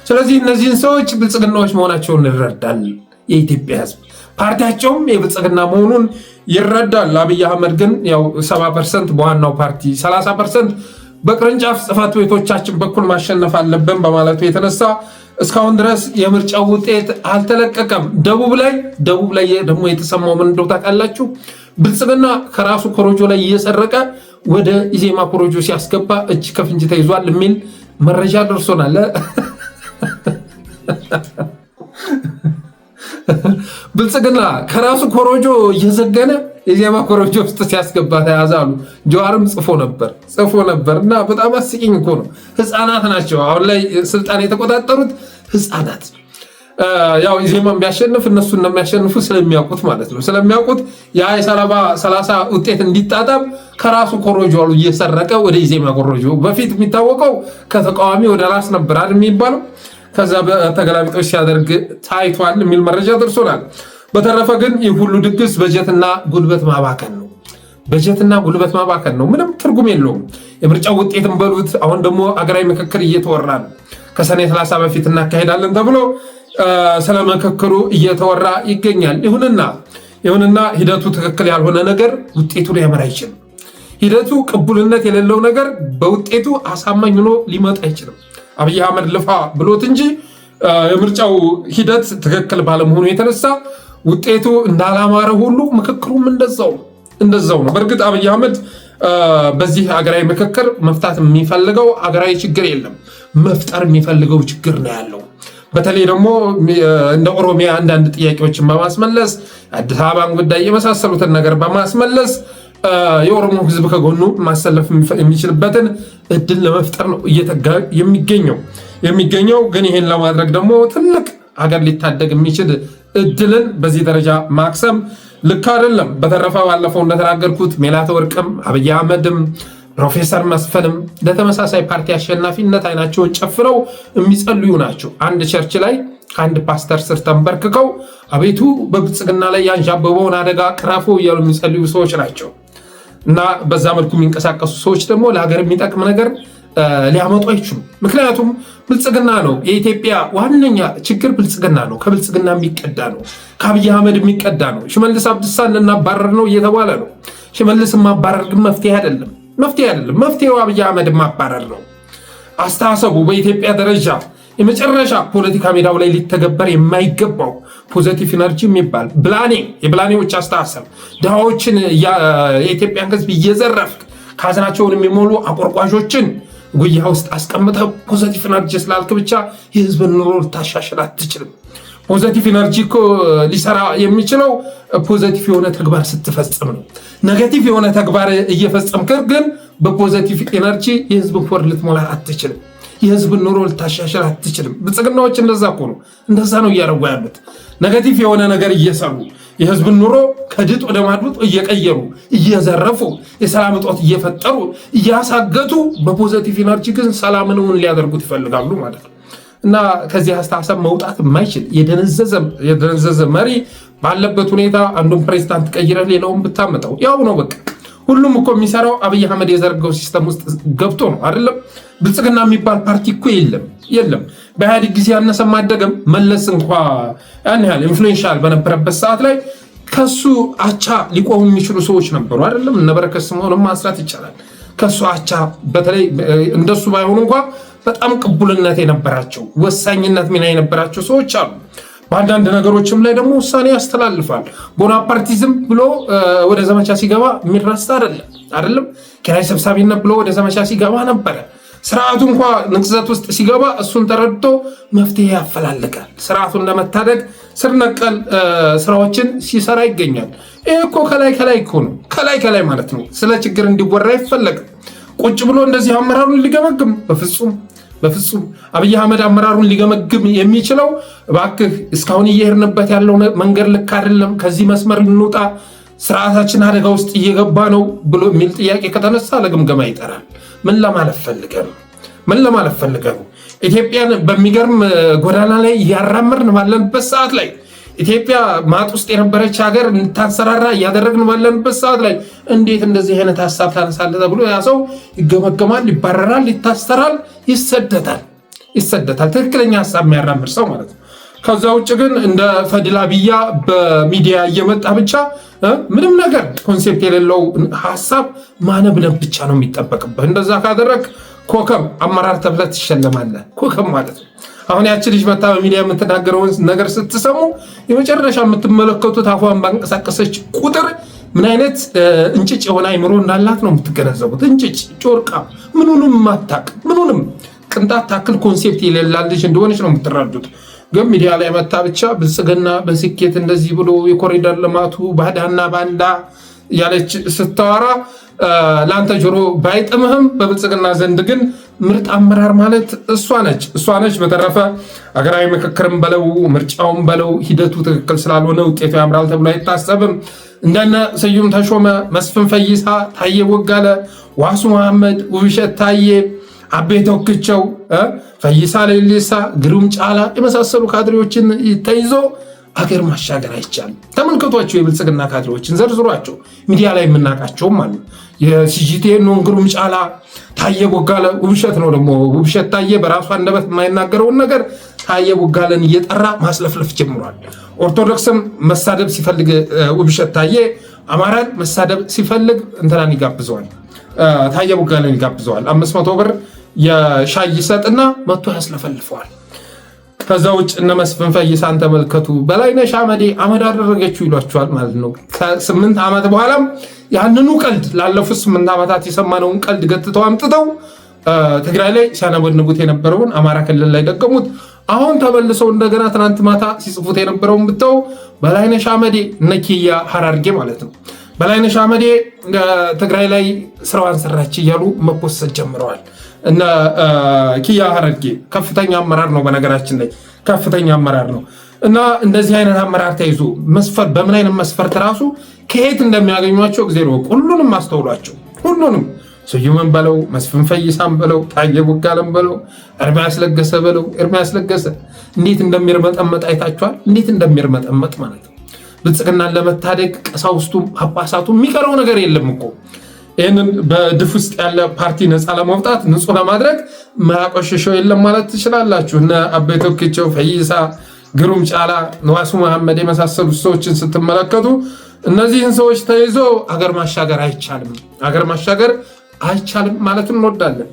ስለዚህ እነዚህን ሰዎች ብልጽግናዎች መሆናቸውን ይረዳል የኢትዮጵያ ህዝብ። ፓርቲያቸውም የብልጽግና መሆኑን ይረዳል። አብይ አህመድ ግን ያው 70% በዋናው ፓርቲ 30% በቅርንጫፍ ጽሕፈት ቤቶቻችን በኩል ማሸነፍ አለብን በማለቱ የተነሳ እስካሁን ድረስ የምርጫው ውጤት አልተለቀቀም። ደቡብ ላይ ደግሞ የተሰማው ምን እንደው ታውቃላችሁ? ብልጽግና ከራሱ ኮሮጆ ላይ እየሰረቀ ወደ ኢዜማ ኮሮጆ ሲያስገባ እጅ ከፍንጅ ተይዟል የሚል መረጃ ደርሶናል። ብልጽግና ከራሱ ኮሮጆ እየዘገነ የኢዜማ ኮሮጆ ውስጥ ሲያስገባ ተያዛሉ። ጀዋርም ጽፎ ነበር እና በጣም አስቂኝ እኮ ነው። ህፃናት ናቸው አሁን ላይ ስልጣን የተቆጣጠሩት ህፃናት። ያው ኢዜማ ቢያሸንፍ እነሱ እንደሚያሸንፉ ስለሚያውቁት ማለት ነው። ስለሚያውቁት ያ የ30 ውጤት እንዲጣጣም ከራሱ ኮሮጆ እየሰረቀ ወደ ኢዜማ ኮሮጆ። በፊት የሚታወቀው ከተቃዋሚ ወደ ራስ ነበር አይደል የሚባለው። ከዛ በተገላቢጦች ሲያደርግ ታይቷል የሚል መረጃ ደርሶናል። በተረፈ ግን ይህ ሁሉ ድግስ በጀትና ጉልበት ማባከን ነው። ምንም ትርጉም የለውም። የምርጫው ውጤትን በሉት። አሁን ደግሞ አገራዊ ምክክር እየተወራ ነው። ከሰኔ 30 በፊት እናካሄዳለን ተብሎ ስለ ምክክሩ እየተወራ ይገኛል። ይሁንና ሂደቱ ትክክል ያልሆነ ነገር ውጤቱ ሊያመራ አይችልም። ሂደቱ ቅቡልነት የሌለው ነገር በውጤቱ አሳማኝ ሆኖ ሊመጣ አይችልም። አብይ አህመድ ልፋ ብሎት እንጂ የምርጫው ሂደት ትክክል ባለመሆኑ የተነሳ ውጤቱ እንዳላማረ ሁሉ ምክክሩም እንደዛው ነው። በእርግጥ አብይ አህመድ በዚህ ሀገራዊ ምክክር መፍታት የሚፈልገው ሀገራዊ ችግር የለም፣ መፍጠር የሚፈልገው ችግር ነው ያለው። በተለይ ደግሞ እንደ ኦሮሚያ አንዳንድ ጥያቄዎችን በማስመለስ አዲስ አበባን ጉዳይ የመሳሰሉትን ነገር በማስመለስ የኦሮሞ ህዝብ ከጎኑ ማሰለፍ የሚችልበትን እድል ለመፍጠር ነው እየተጋ የሚገኘው። ግን ይሄን ለማድረግ ደግሞ ትልቅ ሀገር ሊታደግ የሚችል እድልን በዚህ ደረጃ ማክሰም ልክ አይደለም። በተረፈ ባለፈው እንደተናገርኩት ሜላትወርቅም አብይ አህመድም ፕሮፌሰር መስፍንም ለተመሳሳይ ፓርቲ አሸናፊነት አይናቸውን ጨፍነው የሚጸልዩ ናቸው። አንድ ቸርች ላይ ከአንድ ፓስተር ስር ተንበርክከው አቤቱ በብልጽግና ላይ ያንዣበበውን አደጋ ቅረፉ እያሉ የሚጸልዩ ሰዎች ናቸው። እና በዛ መልኩ የሚንቀሳቀሱ ሰዎች ደግሞ ለሀገር የሚጠቅም ነገር ሊያመጡ አይችሉም። ምክንያቱም ብልጽግና ነው የኢትዮጵያ ዋነኛ ችግር። ብልጽግና ነው፣ ከብልጽግና የሚቀዳ ነው፣ ከአብይ አህመድ የሚቀዳ ነው። ሽመልስ አብዲሳን ልናባረር ነው እየተባለ ነው። ሽመልስ ማባረር ግን መፍትሄ አይደለም። መፍትሄው አብይ አህመድ ማባረር ነው። አስተሳሰቡ በኢትዮጵያ ደረጃ የመጨረሻ ፖለቲካ ሜዳው ላይ ሊተገበር የማይገባው ፖዚቲቭ ኢነርጂ የሚባል የብላኔዎች አስተሳሰብ ድሃዎችን የኢትዮጵያን ህዝብ እየዘረፍክ ካዝናቸውን የሚሞሉ አቆርቋዦችን ጉያ ውስጥ አስቀምጠ ፖዚቲቭ ኢነርጂ ስላልክ ብቻ የህዝብን ኑሮ ልታሻሽል አትችልም። ፖዚቲቭ ኢነርጂ እኮ ሊሰራ የሚችለው ፖዚቲቭ የሆነ ተግባር ስትፈጽም ነው። ኔጌቲቭ የሆነ ተግባር እየፈጸምክ ግን በፖዚቲቭ ኢነርጂ የህዝብን ፎር ልትሞላ አትችልም። የህዝብን ኑሮ ልታሻሽል አትችልም። ብልጽግናዎች እንደዛ ነው እያደረጉ ያሉት። ኔጌቲቭ የሆነ ነገር እየሰሩ የህዝብን ኑሮ ከድጥ ወደ ማድበጥ እየቀየሩ እየዘረፉ የሰላም እጦት እየፈጠሩ እያሳገቱ በፖዚቲቭ ኢነርጂ ግን ሰላምን ሊያደርጉት ይፈልጋሉ ማለት ነው። እና ከዚህ አስተሳሰብ መውጣት የማይችል የደነዘዘ መሪ ባለበት ሁኔታ አንዱን ፕሬዝዳንት ቀይረህ ሌላውን ብታመጣው ያው ነው በቃ። ሁሉም እኮ የሚሰራው አብይ አህመድ የዘረጋው ሲስተም ውስጥ ገብቶ ነው አይደለም። ብልጽግና የሚባል ፓርቲ እኮ የለም። በኢህአዴግ ጊዜ ያነሰ ማደገም መለስ እንኳ ያን ያህል ኢንፍሉዌንሻል በነበረበት ሰዓት ላይ ከሱ አቻ ሊቆሙ የሚችሉ ሰዎች ነበሩ አይደለም። እነ በረከት ስምኦንን ማንሳት ይቻላል። ከሱ አቻ በተለይ እንደሱ ባይሆኑ እንኳ በጣም ቅቡልነት የነበራቸው ወሳኝነት ሚና የነበራቸው ሰዎች አሉ። በአንዳንድ ነገሮችም ላይ ደግሞ ውሳኔ ያስተላልፋል። ቦናፓርቲዝም ብሎ ወደ ዘመቻ ሲገባ የሚረሳ አይደለም። ኪራይ ሰብሳቢነት ብሎ ወደ ዘመቻ ሲገባ ነበረ። ስርዓቱ እንኳ ንቅዘት ውስጥ ሲገባ እሱን ተረድቶ መፍትሄ ያፈላልጋል። ስርዓቱን ለመታደግ ስር ነቀል ስራዎችን ሲሰራ ይገኛል። ይህ እኮ ከላይ እኮ ነው። ከላይ ማለት ነው። ስለ ችግር እንዲወራ አይፈለግም። ቁጭ ብሎ እንደዚህ አመራሩን ሊገመግም በፍጹም አብይ አህመድ አመራሩን ሊገመግም የሚችለው እባክህ እስካሁን እየሄድንበት ያለው መንገድ ልክ አይደለም፣ ከዚህ መስመር ልንውጣ፣ ስርዓታችን አደጋ ውስጥ እየገባ ነው ብሎ የሚል ጥያቄ ከተነሳ ለግምገማ ይጠራል። ምን ለማለት ፈልገህ ነው? ኢትዮጵያን በሚገርም ጎዳና ላይ እያራመድን ባለንበት ሰዓት ላይ ኢትዮጵያ ማጥ ውስጥ የነበረች ሀገር እንድታንሰራራ እያደረግን ባለንበት ሰዓት ላይ እንዴት እንደዚህ አይነት ሀሳብ ታነሳለህ ተብሎ ያ ሰው ይገመገማል፣ ይባረራል፣ ይታሰራል፣ ይሰደታል። ትክክለኛ ሀሳብ የሚያራምድ ሰው ማለት ነው። ከዛ ውጭ ግን እንደ ፈድላ ብያ በሚዲያ እየመጣ ብቻ ምንም ነገር ኮንሴፕት የሌለው ሀሳብ ማነብነብ ብቻ ነው የሚጠበቅብህ። እንደዛ ካደረግ ኮከብ አመራር ተብለህ ትሸለማለህ። ኮከብ ማለት ነው። አሁን ያቺ ልጅ መታ በሚዲያ የምትናገረውን ነገር ስትሰሙ የመጨረሻ የምትመለከቱት አፏን ባንቀሳቀሰች ቁጥር ምን አይነት እንጭጭ የሆነ አይምሮ እንዳላት ነው የምትገነዘቡት። እንጭጭ ጮርቃ፣ ምኑንም ማታቅ፣ ምኑንም ቅንጣት ታክል ኮንሴፕት የሌላት ልጅ እንደሆነች ነው የምትረዱት። ግን ሚዲያ ላይ መታ ብቻ ብልጽግና በስኬት እንደዚህ ብሎ የኮሪደር ልማቱ ባዳና ባንዳ ያለች ስታወራ ለአንተ ጆሮ ባይጥምህም በብልጽግና ዘንድ ግን ምርጥ አመራር ማለት እሷ ነች። በተረፈ ሀገራዊ ምክክርም በለው ምርጫውም በለው ሂደቱ ትክክል ስላልሆነ ውጤቱ ያምራል ተብሎ አይታሰብም። እንደነ ስዩም ተሾመ፣ መስፍን ፈይሳ፣ ታዬ ቦጋለ፣ ዋሱ መሐመድ፣ ውብሸት ታዬ፣ አቤ ተወክቸው፣ ፈይሳ ሌሊሳ፣ ግሩም ጫላ የመሳሰሉ ካድሬዎችን ተይዞ አገር ማሻገር አይቻልም። ተመልከቷቸው። የብልጽግና ካድሬዎችን ዘርዝሯቸው። ሚዲያ ላይ የምናውቃቸውም አሉ። የሲጂቲኤን ግሩም ጫላ፣ ታዬ ቦጋለ፣ ውብሸት ነው ደግሞ ውብሸት ታዬ በራሱ አንደበት የማይናገረውን ነገር ታዬ ቦጋለን እየጠራ ማስለፍለፍ ጀምሯል። ኦርቶዶክስም መሳደብ ሲፈልግ ውብሸት ታዬ አማራን መሳደብ ሲፈልግ እንትናን ይጋብዘዋል፣ ታዬ ቦጋለን ይጋብዘዋል። 500 ብር የሻይ ይሰጥና መጥቶ ያስለፈልፈዋል። ከዛ ውጭ እነ መስፍን ፈይሳን ተመልከቱ። በላይነሽ አመዴ አመድ አደረገችው ይሏቸዋል ማለት ነው። ከ8 ዓመት በኋላም ያንኑ ቀልድ ላለፉት 8 ዓመታት የሰማነውን ቀልድ ገጥተው አምጥተው ትግራይ ላይ ሲያነበንቡት የነበረውን አማራ ክልል ላይ ደገሙት። አሁን ተመልሰው እንደገና ትናንት ማታ ሲጽፉት የነበረውን ብተው በላይነሽ አመዴ ነኪያ ሐራርጌ ማለት ነው። በላይነሽ አመዴ ትግራይ ላይ ስራዋን ሰራች እያሉ መፖሰት ጀምረዋል። እና ኪያ ሐራርጌ ከፍተኛ አመራር ነው፣ በነገራችን ላይ ከፍተኛ አመራር ነው። እና እንደዚህ አይነት አመራር ተይዞ መስፈር በምን አይነት መስፈርት ራሱ ከየት እንደሚያገኟቸው እግዚአብሔር ወቅ ሁሉንም አስተውሏቸው። ሁሉንም ስዩምን በለው መስፍን ፈይሳን በለው ታዬ ቦጋለን በለው ኤርሚያስ ለገሰ እንዴት እንደሚርመጠመጥ አይታችኋል። እንዴት እንደሚርመጠመጥ ማለት ነው። ብልጽግናን ለመታደግ ቀሳውስቱም ጳጳሳቱም የሚቀረው ነገር የለም እኮ። ይህንን በድፍ ውስጥ ያለ ፓርቲ ነፃ ለማውጣት ንጹህ ለማድረግ ማያቆሸሸው የለም ማለት ትችላላችሁ። እነ አቤ ተወክቸው፣ ፈይሳ፣ ግሩም ጫላ፣ ነዋሱ መሐመድ የመሳሰሉ ሰዎችን ስትመለከቱ እነዚህን ሰዎች ተይዞ አገር ማሻገር አይቻልም ማለት እንወዳለን።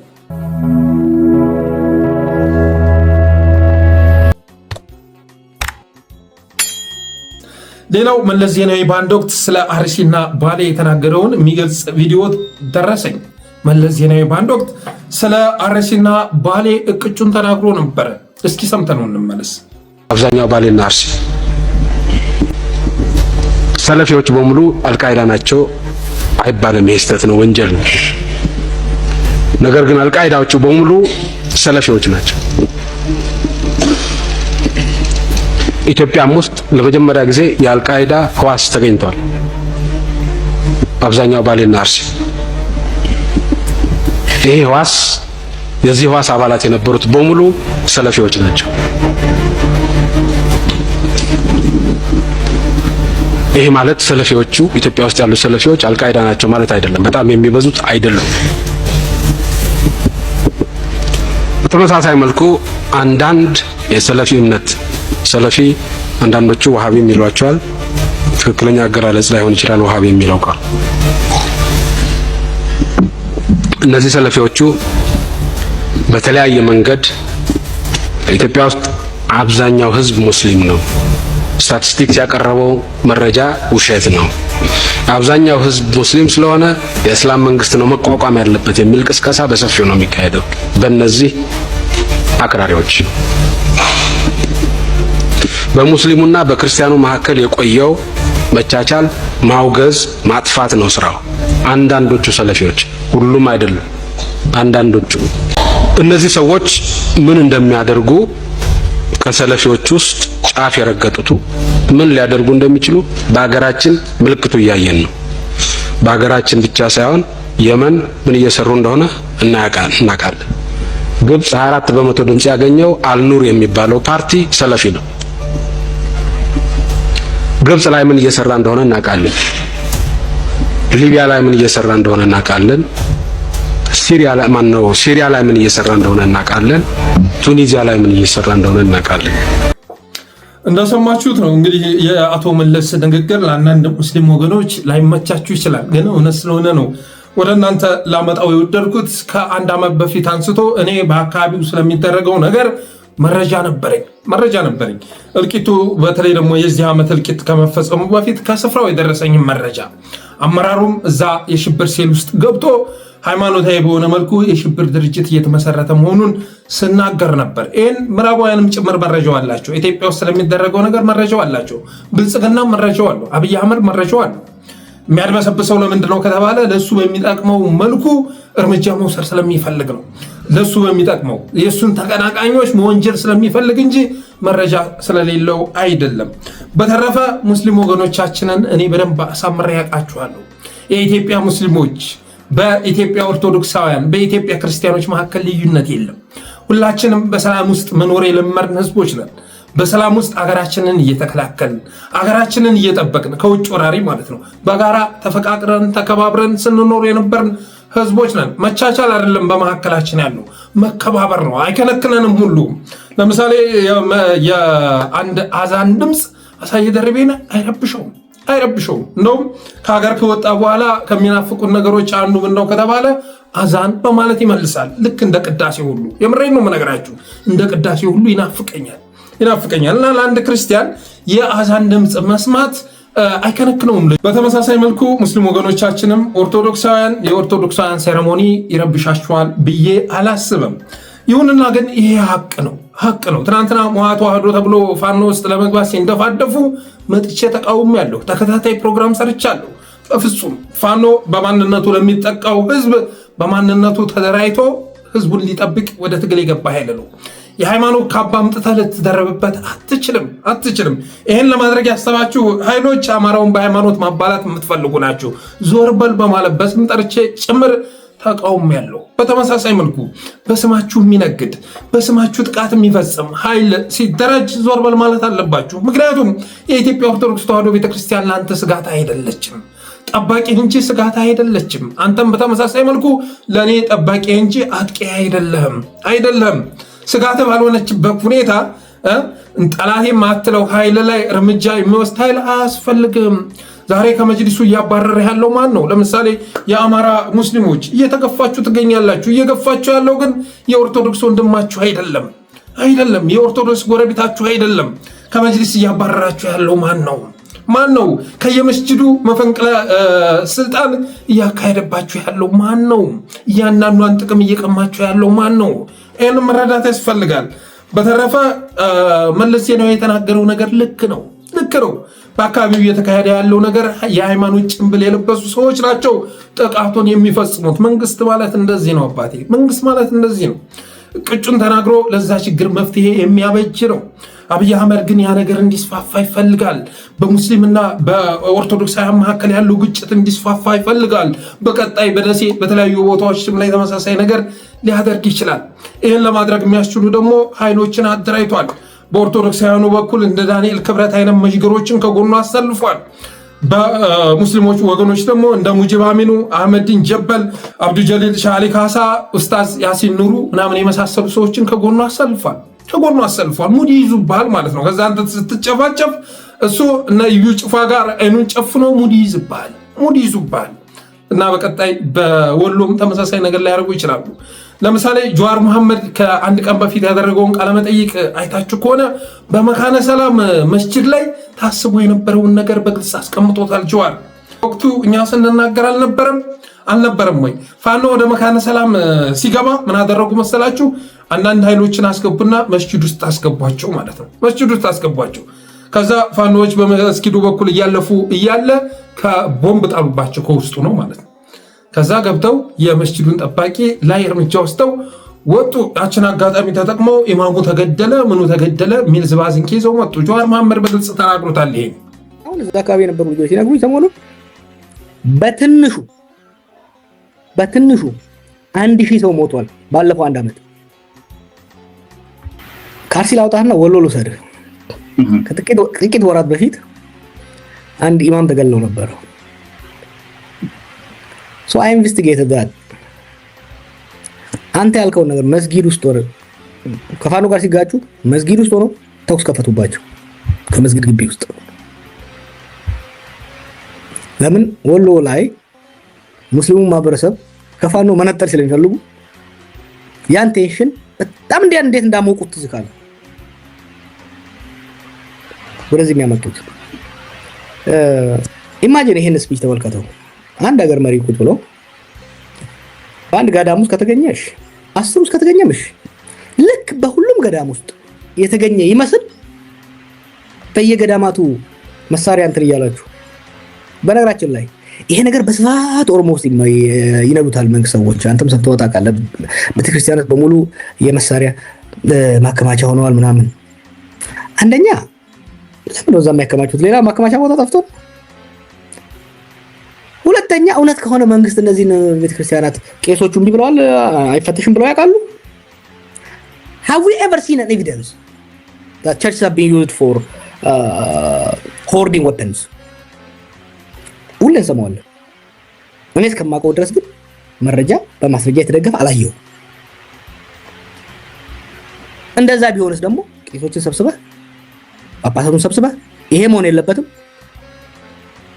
ሌላው መለስ ዜናዊ በአንድ ወቅት ስለ አርሲና ባሌ የተናገረውን የሚገልጽ ቪዲዮ ደረሰኝ። መለስ ዜናዊ በአንድ ወቅት ስለ አርሲና ባሌ እቅጩን ተናግሮ ነበረ። እስኪ ሰምተነው እንመለስ። አብዛኛው ባሌና አርሲ ሰለፊዎች በሙሉ አልቃይዳ ናቸው አይባልም። ይሄ ስህተት ነው፣ ወንጀል ነው። ነገር ግን አልቃይዳዎቹ በሙሉ ሰለፊዎች ናቸው። ኢትዮጵያም ውስጥ ለመጀመሪያ ጊዜ የአልቃይዳ ህዋስ ተገኝቷል። አብዛኛው ባሌና አርሲ ይሄ ህዋስ የዚህ ህዋስ አባላት የነበሩት በሙሉ ሰለፊዎች ናቸው። ይሄ ማለት ሰለፊዎቹ ኢትዮጵያ ውስጥ ያሉ ሰለፊዎች አልቃይዳ ናቸው ማለት አይደለም። በጣም የሚበዙት አይደሉም። በተመሳሳይ መልኩ አንዳንድ የሰለፊ እምነት ሰለፊ አንዳንዶቹ ወሃቢ የሚሏቸዋል። ትክክለኛ አገላለጽ ላይሆን ይችላል ወሃቢ የሚለው ቃል። እነዚህ ሰለፊዎቹ በተለያየ መንገድ ኢትዮጵያ ውስጥ አብዛኛው ህዝብ ሙስሊም ነው። ስታቲስቲክስ ያቀረበው መረጃ ውሸት ነው። አብዛኛው ህዝብ ሙስሊም ስለሆነ የእስላም መንግስት ነው መቋቋም ያለበት የሚል ቅስቀሳ በሰፊው ነው የሚካሄደው በእነዚህ አክራሪዎች። በሙስሊሙና በክርስቲያኑ መካከል የቆየው መቻቻል ማውገዝ ማጥፋት ነው ስራው። አንዳንዶቹ ሰለፊዎች፣ ሁሉም አይደለም፣ አንዳንዶቹ። እነዚህ ሰዎች ምን እንደሚያደርጉ ከሰለፊዎች ውስጥ ጫፍ የረገጡት ምን ሊያደርጉ እንደሚችሉ በአገራችን ምልክቱ እያየን ነው። በአገራችን ብቻ ሳይሆን የመን ምን እየሰሩ እንደሆነ እናውቃለን። ግብጽ 24% ድምጽ ያገኘው አልኑር የሚባለው ፓርቲ ሰለፊ ነው። ግብጽ ላይ ምን እየሰራ እንደሆነ እናውቃለን። ሊቢያ ላይ ምን እየሰራ እንደሆነ እናውቃለን። ሲሪያ ላይ ምን እየሰራ እንደሆነ እናውቃለን። ቱኒዚያ ላይ ምን እየሰራ እንደሆነ እናውቃለን። እንደሰማችሁት ነው እንግዲህ የአቶ መለስ ንግግር ለአንዳንድ ሙስሊም ወገኖች ላይመቻችሁ ይችላል፣ ግን እውነት ስለሆነ ነው ወደ እናንተ ላመጣው የወደድኩት። ከአንድ ዓመት በፊት አንስቶ እኔ በአካባቢው ስለሚደረገው ነገር መረጃ ነበረኝ። እልቂቱ በተለይ ደግሞ የዚህ ዓመት እልቂት ከመፈጸሙ በፊት ከስፍራው የደረሰኝ መረጃ አመራሩም እዛ የሽብር ሴል ውስጥ ገብቶ ሃይማኖታዊ በሆነ መልኩ የሽብር ድርጅት እየተመሰረተ መሆኑን ስናገር ነበር። ይህን ምዕራባውያንም ጭምር መረጃው አላቸው። ኢትዮጵያ ውስጥ ስለሚደረገው ነገር መረጃው አላቸው። ብልጽግና መረጃው አለው። አብይ አህመድ መረጃው አለው። የሚያድበሰብሰው ለምንድን ነው ከተባለ ለሱ በሚጠቅመው መልኩ እርምጃ መውሰድ ስለሚፈልግ ነው። ለሱ በሚጠቅመው የሱን ተቀናቃኞች መወንጀል ስለሚፈልግ እንጂ መረጃ ስለሌለው አይደለም። በተረፈ ሙስሊም ወገኖቻችንን እኔ በደንብ አሳምሬ ያውቃችኋለሁ። የኢትዮጵያ ሙስሊሞች በኢትዮጵያ ኦርቶዶክሳውያን በኢትዮጵያ ክርስቲያኖች መካከል ልዩነት የለም። ሁላችንም በሰላም ውስጥ መኖር የለመድን ህዝቦች ነን። በሰላም ውስጥ አገራችንን እየተከላከልን አገራችንን እየጠበቅን ከውጭ ወራሪ ማለት ነው በጋራ ተፈቃቅረን ተከባብረን ስንኖር የነበርን ህዝቦች ነን። መቻቻል አይደለም በመካከላችን ያለው መከባበር ነው። አይከለክለንም ሁሉ። ለምሳሌ የአንድ አዛን ድምፅ አሳየ ደርቤን አይረብሸውም። እንደውም ከሀገር ከወጣ በኋላ ከሚናፍቁን ነገሮች አንዱ ምነው ከተባለ አዛን በማለት ይመልሳል። ልክ እንደ ቅዳሴ ሁሉ የምሬን ነው የምነግራችሁ፣ እንደ ቅዳሴ ሁሉ ይናፍቀኛል እና ለአንድ ክርስቲያን የአዛን ድምፅ መስማት አይከነክነውም። በተመሳሳይ መልኩ ሙስሊም ወገኖቻችንም የኦርቶዶክሳውያን ሴሬሞኒ ይረብሻቸዋል ብዬ አላስብም። ይሁንና ግን ይሄ ሀቅ ነው። ትናንትና ሞዓ ተዋህዶ ተብሎ ፋኖ ውስጥ ለመግባት ሲንደፋደፉ መጥቼ ተቃውሜያለሁ። ተከታታይ ፕሮግራም ሰርቻለሁ። በፍጹም ፋኖ በማንነቱ ለሚጠቃው ህዝብ በማንነቱ ተደራጅቶ ህዝቡን ሊጠብቅ ወደ ትግል የገባ ኃይል ነው። የሃይማኖት ካባ አምጥተህ ልትደረብበት አትችልም። ይህን ለማድረግ ያሰባችሁ ኃይሎች አማራውን በሃይማኖት ማባላት የምትፈልጉ ናችሁ። ዞር በል በማለት በስም ጠርቼ ጭምር ተቃውሜያለሁ። በተመሳሳይ መልኩ በስማችሁ የሚነግድ በስማችሁ ጥቃት የሚፈጽም ኃይል ሲደራጅ ዞር በል ማለት አለባችሁ። ምክንያቱም የኢትዮጵያ ኦርቶዶክስ ተዋህዶ ቤተክርስቲያን ለአንተ ስጋት አይደለችም፣ ጠባቂ እንጂ ስጋት አይደለችም። አንተም በተመሳሳይ መልኩ ለእኔ ጠባቂ እንጂ አጥቂ አይደለም። ስጋት ባልሆነችበት ሁኔታ ጠላቴ ማትለው ኃይል ላይ እርምጃ የሚወስድ ኃይል አያስፈልግም። ዛሬ ከመጅሊሱ እያባረረ ያለው ማን ነው? ለምሳሌ የአማራ ሙስሊሞች እየተገፋችሁ ትገኛላችሁ። እየገፋችሁ ያለው ግን የኦርቶዶክስ ወንድማችሁ አይደለም፣ የኦርቶዶክስ ጎረቤታችሁ አይደለም። ከመጅሊስ እያባረራችሁ ያለው ማን ነው? ከየመስጅዱ መፈንቅለ ስልጣን እያካሄደባችሁ ያለው ማን ነው? እያንዳንዷን ጥቅም እየቀማችሁ ያለው ማን ነው? ይህን መረዳት ያስፈልጋል። በተረፈ መለስ ዜናዊ የተናገረው ነገር ልክ ነው። በአካባቢው እየተካሄደ ያለው ነገር የሃይማኖት ጭንብል የለበሱ ሰዎች ናቸው ጥቃቱን የሚፈጽሙት። መንግስት ማለት እንደዚህ ነው አባቴ፣ መንግስት ማለት እንደዚህ ነው። ቅጩን ተናግሮ ለዛ ችግር መፍትሄ የሚያበጅ ነው። አብይ አህመድ ግን ያ ነገር እንዲስፋፋ ይፈልጋል። በሙስሊምና በኦርቶዶክሳውያን መካከል ያለው ግጭት እንዲስፋፋ ይፈልጋል። በቀጣይ በደሴ በተለያዩ ቦታዎችም ላይ ተመሳሳይ ነገር ሊያደርግ ይችላል። ይህን ለማድረግ የሚያስችሉ ደግሞ ኃይሎችን አደራጅቷል። በኦርቶዶክሳውያኑ በኩል እንደ ዳንኤል ክብረት አይነት መዥገሮችን ከጎኑ አሰልፏል። በሙስሊሞች ወገኖች ደግሞ እንደ ሙጂብ አሚኑ፣ አህመዲን ጀበል፣ አብዱ ጀሊል ሻሊ ካሳ፣ ኡስታዝ ያሲን ኑሩ ምናምን የመሳሰሉ ሰዎችን ከጎኑ አሰልፏል። ሙድ ይዙብሃል ማለት ነው። ከዛ አንተ ስትጨፋጨፍ እሱ እነ እዩ ጭፋ ጋር አይኑን ጨፍኖ ሙድ ይዙብሃል። እና በቀጣይ በወሎም ተመሳሳይ ነገር ላይ ያደርጉ ይችላሉ። ለምሳሌ ጀዋር መሐመድ ከአንድ ቀን በፊት ያደረገውን ቃለመጠይቅ አይታችሁ ከሆነ በመካነ ሰላም መስጂድ ላይ ታስቦ የነበረውን ነገር በግልጽ አስቀምጦታል። ጀዋር ወቅቱ እኛ ስንናገር አልነበረም ወይ? ፋኖ ወደ መካነ ሰላም ሲገባ ምን አደረጉ መሰላችሁ? አንዳንድ ኃይሎችን አስገቡና መስጂድ ውስጥ አስገቧቸው ማለት ነው። መስጂድ ውስጥ አስገቧቸው። ከዛ ፋኖዎች በመስጊዱ በኩል እያለፉ እያለ ከቦምብ ጣሉባቸው ከውስጡ ነው ማለት ነው። ከዛ ገብተው የመስጂዱን ጠባቂ ላይ እርምጃ ወስደው ወጡ። ያችን አጋጣሚ ተጠቅመው ኢማሙ ተገደለ፣ ምኑ ተገደለ ሚል ዝባዝንኬ ይዘው መጡ። ጀዋር መሐመድ በግልጽ ተናግሮታል። ይሄ አሁን እዛ አካባቢ የነበሩ ልጆች ሲነግሩኝ ሰሞኑን በትንሹ 1000 ሰው ሞቷል ባለፈው 1 ዓመት። ካርሲ ላውጣና ወሎ ልውሰድህ። ከጥቂት ወራት በፊት አንድ ኢማም ተገለው ነበር። So I investigated that. አንተ ያልከው ነገር መስጊድ ውስጥ ሆነ ከፋኖ ጋር ሲጋጩ መስጊድ ውስጥ ሆነው ተኩስ ከፈቱባቸው ከመስጊድ ግቢ ውስጥ። ለምን? ወሎ ላይ ሙስሊሙ ማህበረሰብ ከፋኖ መነጠል ስለሚፈልጉ ያን ቴንሽን በጣም እንዴት እንዳሞቁት ትዝካለ። ወደዚህ የሚያመጡት ኢማጂን ይሄን ስፒች ተመልከተው። አንድ ሀገር መሪ ቁጭ ብሎ በአንድ ገዳም ውስጥ ከተገኘሽ 10 ውስጥ ከተገኘሽ ልክ በሁሉም ገዳም ውስጥ የተገኘ ይመስል በየገዳማቱ መሳሪያ እንትን እያላችሁ። በነገራችን ላይ ይሄ ነገር በስፋት ኦሮሞ ውስጥ ይነዱታል መንግስት ሰዎች። አንተም ሰምተው ታውቃለህ። ቤተክርስቲያናት በሙሉ የመሳሪያ ማከማቻ ሆነዋል ምናምን። አንደኛ ለምን ነው እዛ የሚያከማቹት? ሌላ ማከማቻ ቦታ ጠፍቶ? ሁለተኛ እውነት ከሆነ መንግስት እነዚህን ቤተክርስቲያናት ቄሶቹ እምቢ ብለዋል አይፈተሽም ብለው ያውቃሉ? Have we ever seen an evidence that churches are being used for hoarding weapons? ሁሌም ሰማዋለሁ። እኔ እስከማውቀው ድረስ ግን መረጃ በማስረጃ የተደገፈ አላየሁም። እንደዛ ቢሆንስ ደግሞ ቄሶችን ሰብስበህ ጳጳሳቱን ሰብስበህ ይሄ መሆን የለበትም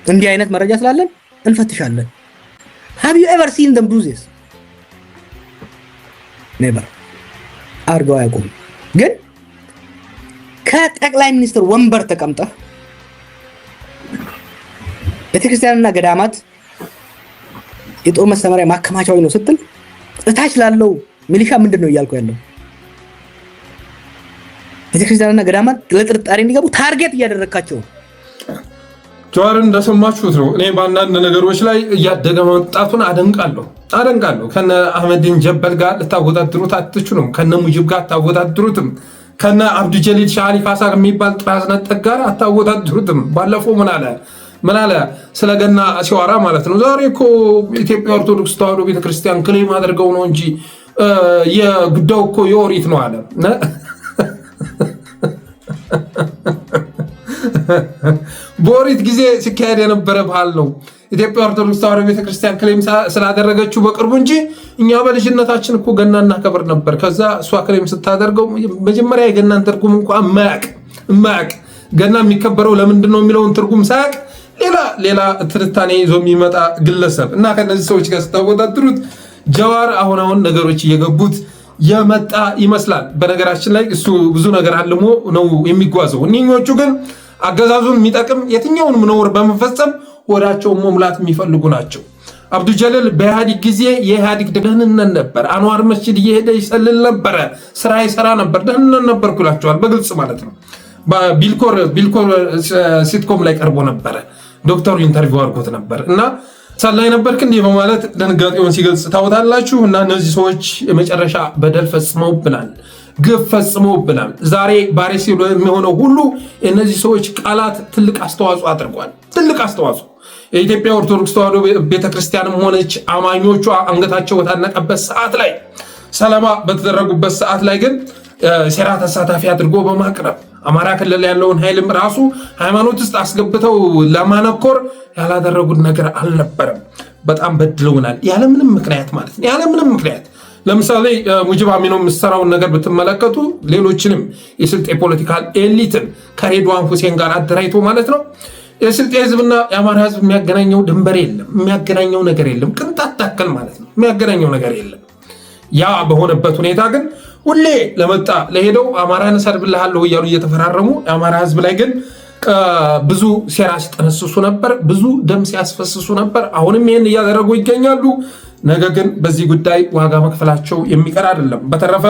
እንዲህ አይነት መረጃ ስላለን እንፈትሻለን። Have you ever seen them do this? Never. አርገው አያውቁም። ግን ከጠቅላይ ሚኒስትር ወንበር ተቀምጠህ ቤተክርስቲያንና ገዳማት የጦር መሳሪያ ማከማቻው ነው ስትል እታች ላለው ሚሊሻ ምንድነው እያልኩ ያለው? ቤተክርስቲያንና ገዳማት ለጥርጣሬ እንዲገቡ ታርጌት እያደረካቸው። ጀዋርን እንደሰማችሁት ነው። እኔ በአንዳንድ ነገሮች ላይ እያደገ መምጣቱን አደንቃለሁ። ከነ አህመዲን ጀበል ጋር ልታወዳድሩት አትችሉም። ከነ ሙጂብ ጋር አታወዳድሩትም። ከነ አብዱ ጀሊል ሻሊ ካሳ የሚባል ጥራዝ ነጠቅ ጋር አታወዳድሩትም። ባለፈው ምን አለ ስለ ገና ሲዋራ ማለት ነው። ዛሬ እኮ ኢትዮጵያ ኦርቶዶክስ ተዋሕዶ ቤተክርስቲያን ክሌም አድርገው ነው እንጂ የጉዳዩ እኮ የኦሪት ነው አለ። በኦሪት ጊዜ ሲካሄድ የነበረ ባህል ነው። ኢትዮጵያ ኦርቶዶክስ ተዋሕዶ ቤተክርስቲያን ክሌም ስላደረገችው በቅርቡ እንጂ እኛ በልጅነታችን እኮ ገና እናከብር ነበር። ከዛ እሷ ክሌም ስታደርገው መጀመሪያ የገናን ትርጉም እንኳን የማያውቅ ገና የሚከበረው ለምንድን ነው የሚለውን ትርጉም ሳያውቅ ሌላ ትንታኔ ይዞ የሚመጣ ግለሰብ እና ከነዚህ ሰዎች ጋር ስታወዳድሩት ጀዋር አሁን ነገሮች እየገቡት የመጣ ይመስላል። በነገራችን ላይ እሱ ብዙ ነገር አልሞ ነው የሚጓዘው። እኒኞቹ ግን አገዛዙን የሚጠቅም የትኛውንም ነውር በመፈጸም ወዳቸውን መሙላት የሚፈልጉ ናቸው። አብዱ ጀሊል በኢህአዲግ ጊዜ የኢህአዲግ ደህንነት ነበር። አንዋር መስጂድ እየሄደ ይሰልል ነበረ፣ ስራ ይሰራ ነበር፣ ደህንነት ነበር ይላቸዋል በግልጽ ማለት ነው። ቢልኮር ሲትኮም ላይ ቀርቦ ነበረ። ዶክተሩ ኢንተርቪው አድርጎት ነበር እና ሰላይ ነበርክ እንዲህ በማለት ድንጋጤውን ሲገልጽ ታወታላችሁ። እና እነዚህ ሰዎች የመጨረሻ በደል ፈጽመውብናል፣ ግፍ ፈጽመውብናል። ዛሬ ባሪስ የሚሆነው ሁሉ የእነዚህ ሰዎች ቃላት ትልቅ አስተዋጽኦ አድርጓል። ትልቅ አስተዋጽኦ የኢትዮጵያ ኦርቶዶክስ ተዋሕዶ ቤተክርስቲያንም ሆነች አማኞቿ አንገታቸው በታነቀበት ሰዓት ላይ ሰለባ በተደረጉበት ሰዓት ላይ ግን ሴራ ተሳታፊ አድርጎ በማቅረብ አማራ ክልል ያለውን ኃይልም ራሱ ሃይማኖት ውስጥ አስገብተው ለማነኮር ያላደረጉት ነገር አልነበረም። በጣም በድለውናል፣ ያለምንም ምክንያት ማለት ነው፣ ያለምንም ምክንያት። ለምሳሌ ሙጂብ አሚኖ የምሰራውን ነገር ብትመለከቱ ሌሎችንም የስልጤ ፖለቲካል ኤሊትን ከሬድዋን ሁሴን ጋር አደራጅቶ ማለት ነው የስልጤ ህዝብና የአማራ ህዝብ የሚያገናኘው ድንበር የለም፣ የሚያገናኘው ነገር የለም፣ ቅንጣት ታክል ማለት ነው የሚያገናኘው ነገር የለም። ያ በሆነበት ሁኔታ ግን ሁሌ ለመጣ ለሄደው አማራን እሰድብልሃለሁ እያሉ እየተፈራረሙ የአማራ ህዝብ ላይ ግን ብዙ ሴራ ሲጠነስሱ ነበር፣ ብዙ ደም ሲያስፈስሱ ነበር። አሁንም ይህን እያደረጉ ይገኛሉ። ነገ ግን በዚህ ጉዳይ ዋጋ መክፈላቸው የሚቀር አይደለም። በተረፈ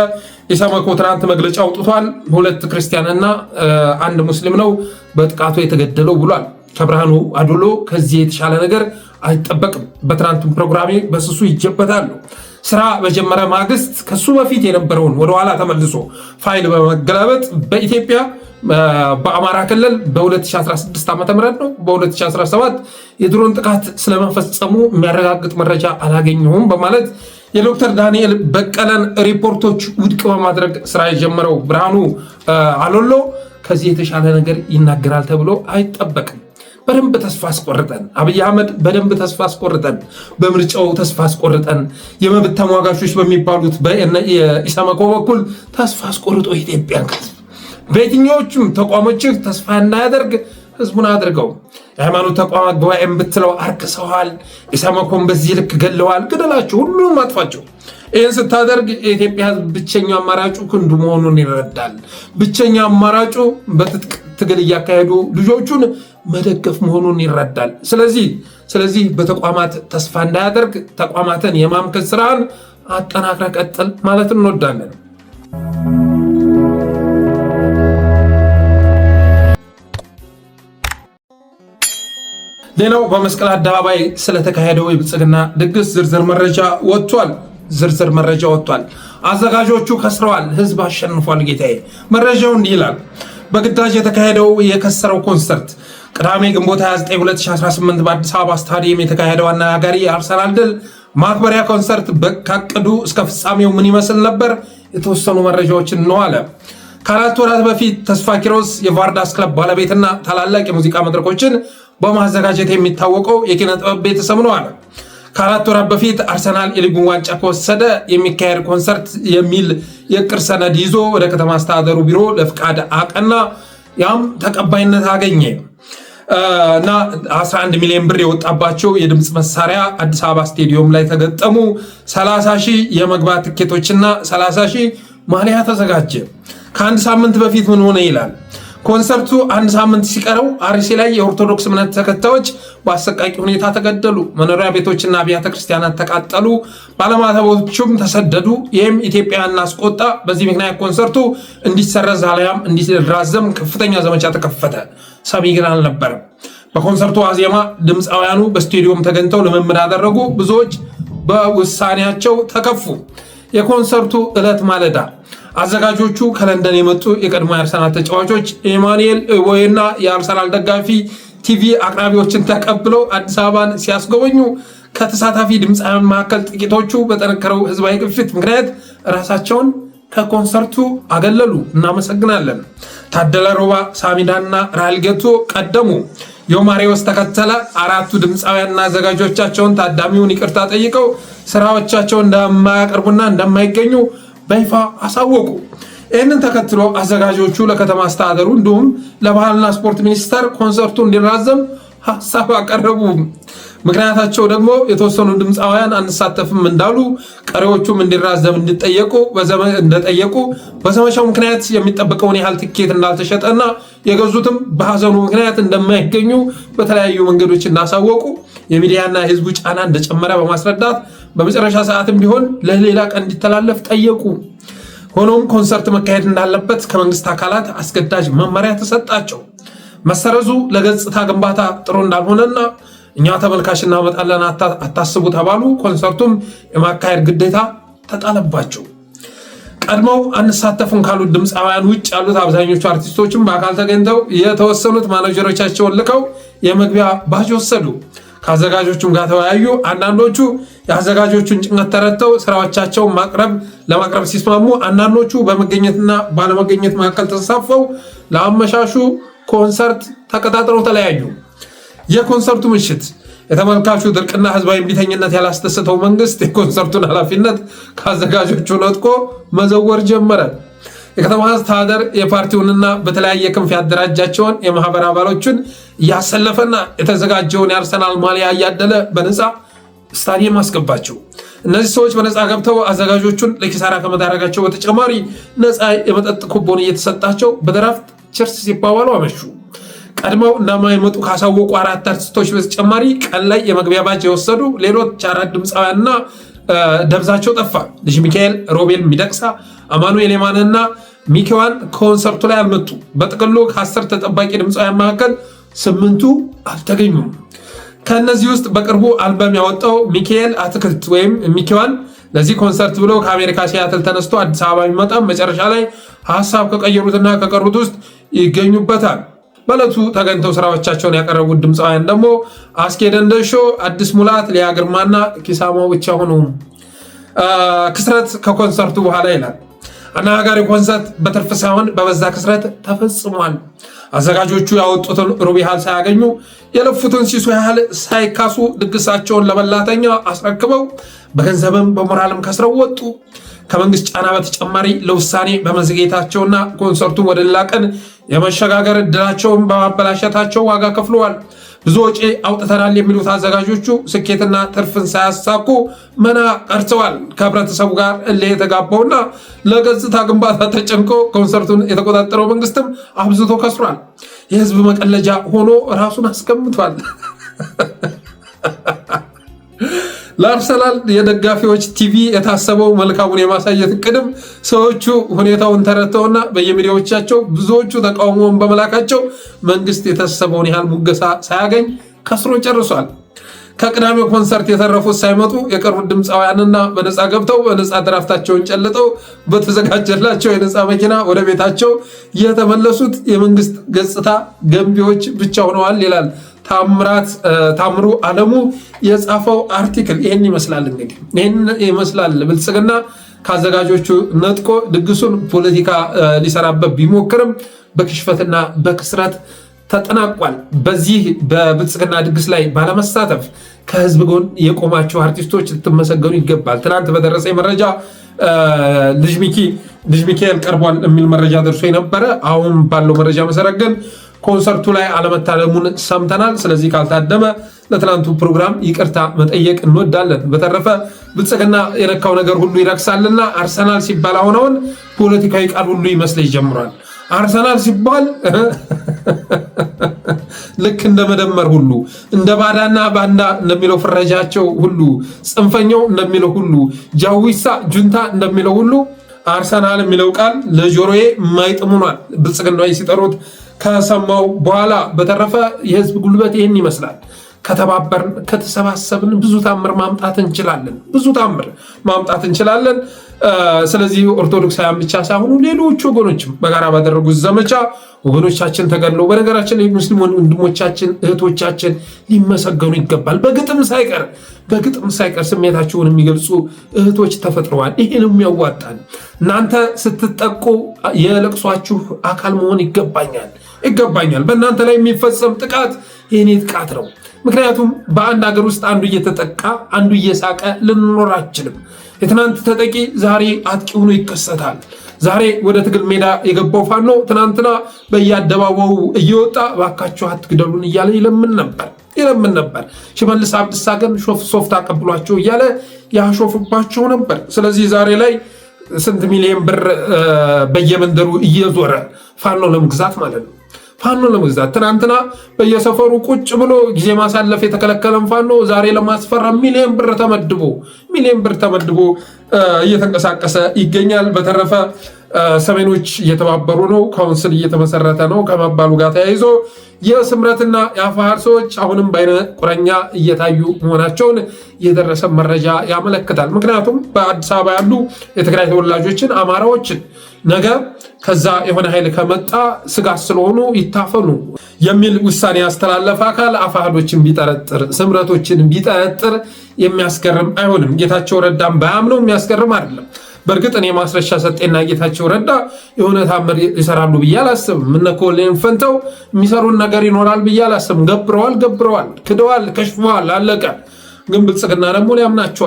ኢሰመኮ ትናንት መግለጫ አውጥቷል። 2 ክርስቲያንና 1 ሙስሊም ነው በጥቃቱ የተገደለው ብሏል። ከብርሃኑ አዶሎ ከዚህ የተሻለ ነገር አይጠበቅም። በትናንቱም ፕሮግራሜ በስሱ ይጀበታሉ። ስራ በጀመረ ማግስት ከሱ በፊት የነበረውን ወደኋላ ተመልሶ ፋይል በመገላበጥ በኢትዮጵያ በአማራ ክልል በ2016 ዓ.ም ነው በ2017 የድሮን ጥቃት ስለመፈጸሙ የሚያረጋግጥ መረጃ አላገኘሁም በማለት የዶክተር ዳንኤል በቀለን ሪፖርቶች ውድቅ በማድረግ ስራ የጀመረው ብርሃኑ አሎሎ ከዚህ የተሻለ ነገር ይናገራል ተብሎ አይጠበቅም። በደንብ ተስፋ አስቆርጠን አብይ አህመድ በደንብ ተስፋ አስቆርጠን በምርጫው ተስፋ አስቆርጠን የመብት ተሟጋቾች በሚባሉት በኢሰመኮ በኩል ተስፋ አስቆርጦ ኢትዮጵያን በየትኛዎቹም ተቋሞች ተስፋ እንዳያደርግ ህዝቡን አድርገው የሃይማኖት ተቋማት ጉባኤም ብትለው አርክሰዋል። ኢሰመኮን በዚህ ልክ ገለዋል። ግደላቸው፣ ሁሉም አጥፋቸው። ይህን ስታደርግ የኢትዮጵያ ህዝብ ብቸኛ አማራጩ ክንዱ መሆኑን ይረዳል። ብቸኛ አማራጩ በትጥቅ ትግል እያካሄዱ ልጆቹን መደገፍ መሆኑን ይረዳል። ስለዚህ በተቋማት ተስፋ እንዳያደርግ ተቋማትን የማምከን ስራን አጠናክረ ቀጥል ማለት እንወዳለን። ሌላው በመስቀል አደባባይ ስለተካሄደው የብልጽግና ድግስ ዝርዝር መረጃ ወጥቷል። አዘጋጆቹ ከስረዋል፣ ህዝብ አሸንፏል። ጌታዬ መረጃው እንዲህ ይላል። በግዳጅ የተካሄደው የከሰረው ኮንሰርት ቅዳሜ ግንቦት 29 2018 በአዲስ አበባ ስታዲየም የተካሄደው አነጋጋሪ የአርሰናል ድል ማክበሪያ ኮንሰርት ካቀዱ እስከ ፍጻሜው ምን ይመስል ነበር? የተወሰኑ መረጃዎችን ነው አለ። ከ4 ወራት በፊት ተስፋ ኪሮስ የቫርዳስ ክለብ ባለቤትና ታላላቅ የሙዚቃ መድረኮችን በማዘጋጀት የሚታወቀው የኪነ ጥበብ ቤተሰብ ነው አለ። ከ4 ወራት በፊት አርሰናል የሊጉን ዋንጫ ከወሰደ የሚካሄድ ኮንሰርት የሚል የቅር ሰነድ ይዞ ወደ ከተማ አስተዳደሩ ቢሮ ለፍቃድ አቀና። ያም ተቀባይነት አገኘ እና 11 ሚሊዮን ብር የወጣባቸው የድምፅ መሳሪያ አዲስ አበባ ስቴዲየም ላይ ተገጠሙ። 30,000 የመግባት ትኬቶችና 30,000 ማሊያ ተዘጋጀ። ከአንድ ሳምንት በፊት ምን ሆነ ይላል ኮንሰርቱ አንድ ሳምንት ሲቀረው አርሲ ላይ የኦርቶዶክስ እምነት ተከታዮች በአሰቃቂ ሁኔታ ተገደሉ። መኖሪያ ቤቶችና አብያተ ክርስቲያናት ተቃጠሉ። ባለማተቦቹም ተሰደዱ። ይህም ኢትዮጵያን አስቆጣ። በዚህ ምክንያት ኮንሰርቱ እንዲሰረዝ አልያም እንዲራዘም ከፍተኛ ዘመቻ ተከፈተ። ሰሚ ግን አልነበረም። በኮንሰርቱ ዋዜማ ድምፃውያኑ በስቴዲየም ተገኝተው ልምምድ አደረጉ። ብዙዎች በውሳኔያቸው ተከፉ። የኮንሰርቱ ዕለት ማለዳ አዘጋጆቹ ከለንደን የመጡ የቀድሞ የአርሰናል ተጫዋቾች ኢማኑኤል ወይና የአርሰናል ደጋፊ ቲቪ አቅራቢዎችን ተቀብለው አዲስ አበባን ሲያስጎበኙ ከተሳታፊ ድምፃውያን መካከል ጥቂቶቹ በጠነከረው ህዝባዊ ግፊት ምክንያት ራሳቸውን ከኮንሰርቱ አገለሉ። እናመሰግናለን። ታደለ ሮባ፣ ሳሚዳና ራሄል ጌቱ ቀደሙ። ዮማሪዎስ ተከተለ። አራቱ ድምፃውያንና አዘጋጆቻቸውን ታዳሚውን ይቅርታ ጠይቀው ስራዎቻቸው እንደማያቀርቡና እንደማይገኙ በይፋ አሳወቁ። ይህንን ተከትሎ አዘጋጆቹ ለከተማ አስተዳደሩ እንዲሁም ለባህልና ስፖርት ሚኒስቴር ኮንሰርቱ እንዲራዘም ሀሳብ አቀረቡ። ምክንያታቸው ደግሞ የተወሰኑ ድምፃውያን አንሳተፍም እንዳሉ፣ ቀሪዎቹም እንዲራዘም እንደጠየቁ በዘመቻው ምክንያት የሚጠበቀውን ያህል ትኬት እንዳልተሸጠና የገዙትም በሀዘኑ ምክንያት እንደማይገኙ በተለያዩ መንገዶች እንዳሳወቁ የሚዲያና የህዝቡ ጫና እንደጨመረ በማስረዳት በመጨረሻ ሰዓትም ቢሆን ለሌላ ቀን እንዲተላለፍ ጠየቁ። ሆኖም ኮንሰርት መካሄድ እንዳለበት ከመንግስት አካላት አስገዳጅ መመሪያ ተሰጣቸው። መሰረዙ ለገጽታ ግንባታ ጥሩ እንዳልሆነና እኛ ተመልካች እናመጣለን አታስቡ ተባሉ። ኮንሰርቱም የማካሄድ ግዴታ ተጣለባቸው። ቀድመው አንሳተፉም ካሉት ድምፃውያን ውጭ ያሉት አብዛኞቹ አርቲስቶችም በአካል ተገኝተው የተወሰኑት ማኔጀሮቻቸውን ልከው የመግቢያ ባጅ ወሰዱ። ከአዘጋጆቹም ጋር ተወያዩ። አንዳንዶቹ የአዘጋጆቹን ጭንቀት ተረድተው ስራዎቻቸውን ማቅረብ ለማቅረብ ሲስማሙ አንዳንዶቹ በመገኘትና ባለመገኘት መካከል ተሳፈው ለአመሻሹ ኮንሰርት ተቀጣጥረው ተለያዩ። የኮንሰርቱ ምሽት የተመልካቹ ድርቅና ህዝባዊ እምቢተኝነት ያላስደሰተው መንግስት የኮንሰርቱን ኃላፊነት ከአዘጋጆቹ ነጥቆ መዘወር ጀመረ። የከተማ አስተዳደር የፓርቲውንና በተለያየ ክንፍ ያደራጃቸውን የማህበር አባሎችን እያሰለፈና የተዘጋጀውን የአርሰናል ማሊያ እያደለ በነፃ ስታዲየም አስገባቸው። እነዚህ ሰዎች በነፃ ገብተው አዘጋጆቹን ለኪሳራ ከመዳረጋቸው በተጨማሪ ነፃ የመጠጥ ኩቦን እየተሰጣቸው በድራፍት ችርስ ሲባባሉ አመሹ። ቀድመው እንደማይመጡ ካሳወቁ 4 አርቲስቶች በተጨማሪ ቀን ላይ የመግቢያ ባጅ የወሰዱ ሌሎች 4 ድምፃውያንና ደብዛቸው ጠፋ። ልጅ ሚካኤል፣ ሮቤል ሚደቅሳ፣ አማኑኤል የማንና ሚኪዋን ኮንሰርቱ ላይ አልመጡ። በጥቅሉ ከ10 ተጠባቂ ድምፃውያን መካከል 8ቱ አልተገኙም። ከእነዚህ ውስጥ በቅርቡ አልበም ያወጣው ሚካኤል አትክልት ወይም ሚኪዋን ለዚህ ኮንሰርት ብሎ ከአሜሪካ ሲያትል ተነስቶ አዲስ አበባ ቢመጣም መጨረሻ ላይ ሀሳብ ከቀየሩትና ከቀሩት ውስጥ ይገኙበታል። በዕለቱ ተገኝተው ስራዎቻቸውን ያቀረቡት ድምፃውያን ደግሞ አስኬ ደንደሾ፣ አዲስ ሙላት፣ ሊያ ግርማና ኪሳማው ብቻ ሆኑ። ክስረት ከኮንሰርቱ በኋላ ይላል። አነጋጋሪ ኮንሰርት በትርፍ ሳይሆን በበዛ ክስረት ተፈጽሟል። አዘጋጆቹ ያወጡትን ሩብ ያህል ሳያገኙ የለፉትን ሲሱ ያህል ሳይካሱ ድግሳቸውን ለበላተኛ አስረክበው በገንዘብም በሞራልም ከስረው ወጡ። ከመንግስት ጫና በተጨማሪ ለውሳኔ በመዘግየታቸውና ኮንሰርቱን ወደ ሌላ ቀን የመሸጋገር እድላቸውን በማበላሸታቸው ዋጋ ከፍለዋል። ብዙ ወጪ አውጥተናል የሚሉት አዘጋጆቹ ስኬትና ትርፍን ሳያሳኩ መና ቀርተዋል። ከህብረተሰቡ ጋር እልህ የተጋባውና ለገጽታ ግንባታ ተጨንቆ ኮንሰርቱን የተቆጣጠረው መንግስትም አብዝቶ ከስሯል። የህዝብ መቀለጃ ሆኖ ራሱን አስቀምጧል። ለአርሰናል የደጋፊዎች ቲቪ የታሰበው መልካሙን የማሳየት እቅድም ሰዎቹ ሁኔታውን ተረድተውና በየሚዲያዎቻቸው ብዙዎቹ ተቃውሞውን በመላካቸው መንግስት የታሰበውን ያህል ሙገሳ ሳያገኝ ከስሮ ጨርሷል። ከቅዳሜው ኮንሰርት የተረፉት ሳይመጡ የቀሩት ድምፃውያንና በነፃ ገብተው በነፃ ድራፍታቸውን ጨልጠው በተዘጋጀላቸው የነፃ መኪና ወደ ቤታቸው የተመለሱት የመንግስት ገጽታ ገንቢዎች ብቻ ሆነዋል ይላል ታምሩ አለሙ የጻፈው አርቲክል። ይህን ይመስላል። እንግዲህ ይህን ይመስላል ብልጽግና ከአዘጋጆቹ ነጥቆ ድግሱን ፖለቲካ ሊሰራበት ቢሞክርም በክሽፈትና በክስረት ተጠናቋል። በዚህ በብልጽግና ድግስ ላይ ባለመሳተፍ ከህዝብ ጎን የቆማቸው አርቲስቶች ልትመሰገኑ ይገባል። ትናንት በደረሰ መረጃ ልጅ ሚካኤል ቀርቧል የሚል መረጃ ደርሶ የነበረ፣ አሁን ባለው መረጃ መሰረት ግን ኮንሰርቱ ላይ አለመታደሙን ሰምተናል። ስለዚህ ካልታደመ ለትናንቱ ፕሮግራም ይቅርታ መጠየቅ እንወዳለን። በተረፈ ብልጽግና የነካው ነገር ሁሉ ይረክሳልና አርሰናል ሲባል አሁን ፖለቲካዊ ቃል ሁሉ ይመስል ይጀምራል። አርሰናል ሲባል ልክ እንደ መደመር ሁሉ እንደ ባዳና ባንዳ እንደሚለው ፍረጃቸው ሁሉ ጽንፈኛው እንደሚለው ሁሉ ጃዊሳ ጁንታ እንደሚለው ሁሉ አርሰናል የሚለው ቃል ለጆሮዬ የማይጥሙናል ብልጽግናዊ ሲጠሩት ከሰማው በኋላ። በተረፈ የህዝብ ጉልበት ይህን ይመስላል። ከተባበርን ከተሰባሰብን ብዙ ታምር ማምጣት እንችላለን። ስለዚህ ኦርቶዶክሳውያን ብቻ ሳይሆኑ ሌሎች ወገኖችም በጋራ ባደረጉት ዘመቻ ወገኖቻችን ተገድለው፣ በነገራችን ላይ ሙስሊም ወንድሞቻችን እህቶቻችን ሊመሰገኑ ይገባል። በግጥም ሳይቀር ስሜታቸውን የሚገልጹ እህቶች ተፈጥረዋል። ይሄን የሚያዋጣን እናንተ ስትጠቁ የለቅሷችሁ አካል መሆን ይገባኛል። በእናንተ ላይ የሚፈጸም ጥቃት የኔ ጥቃት ነው። ምክንያቱም በአንድ ሀገር ውስጥ አንዱ እየተጠቃ አንዱ እየሳቀ ልንኖር አንችልም። የትናንት ተጠቂ ዛሬ አጥቂ ሆኖ ይከሰታል። ዛሬ ወደ ትግል ሜዳ የገባው ፋኖ ትናንትና በየአደባባዩ እየወጣ እባካችሁ አትግደሉን እያለ ይለምን ነበር። ሽመልስ አብዲሳ ግን ሶፍት አቀብሏቸው እያለ ያሾፍባቸው ነበር። ስለዚህ ዛሬ ላይ ስንት ሚሊዮን ብር በየመንደሩ እየዞረ ፋኖ ለመግዛት ማለት ነው። ትናንትና በየሰፈሩ ቁጭ ብሎ ጊዜ ማሳለፍ የተከለከለን ፋኖ ዛሬ ለማስፈራ ሚሊዮን ብር ተመድቦ እየተንቀሳቀሰ ይገኛል። በተረፈ ሰሜኖች እየተባበሩ ነው፣ ካውንስል እየተመሰረተ ነው ከመባሉ ጋር ተያይዞ የስምረትና የአፋር ሰዎች አሁንም በአይነ ቁረኛ እየታዩ መሆናቸውን የደረሰ መረጃ ያመለክታል። ምክንያቱም በአዲስ አበባ ያሉ የትግራይ ተወላጆችን አማራዎችን ነገ ከዛ የሆነ ኃይል ከመጣ ስጋት ስለሆኑ ይታፈኑ የሚል ውሳኔ ያስተላለፈ አካል አፋሕዶችን ቢጠረጥር ስምረቶችን ቢጠረጥር የሚያስገርም አይሆንም። ጌታቸው ረዳም ባያምነው የሚያስገርም አይደለም። በእርግጥ እኔ ማስረሻ ሰጤና ጌታቸው ረዳ የሆነ ታምር ይሰራሉ ብዬ አላስብም። እነ ኮሎኔል ፈንታው የሚሰሩን ነገር ይኖራል ብዬ አላስብም። ገብረዋል፣ ክደዋል፣ ከሽፈዋል፣ አለቀ። ግን ብልጽግና ደግሞ ሊያምናቸው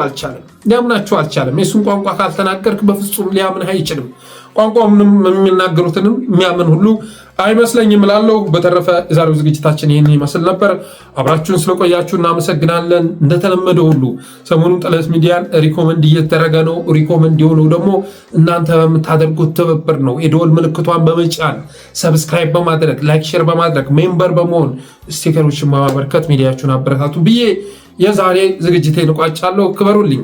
አልቻለም። የሱን ቋንቋ ካልተናገርክ በፍጹም ሊያምንህ አይችልም። ቋንቋውንም የሚናገሩትንም የሚያምን ሁሉ አይመስለኝም እላለሁ። በተረፈ የዛሬው ዝግጅታችን ይህን ይመስል ነበር። አብራችሁን ስለቆያችሁ እናመሰግናለን። እንደተለመደ ሁሉ ሰሞኑን ጠለስ ሚዲያን ሪኮመንድ እየተደረገ ነው። ሪኮመንድ የሆነው ደግሞ እናንተ በምታደርጉት ትብብር ነው። የደወል ምልክቷን በመጫን ሰብስክራይብ በማድረግ ላይክ፣ ሼር በማድረግ ሜምበር በመሆን ስቲከሮችን በማበርከት ሚዲያችሁን አበረታቱ ብዬ የዛሬ ዝግጅቴን እቋጫለሁ። ክበሩልኝ።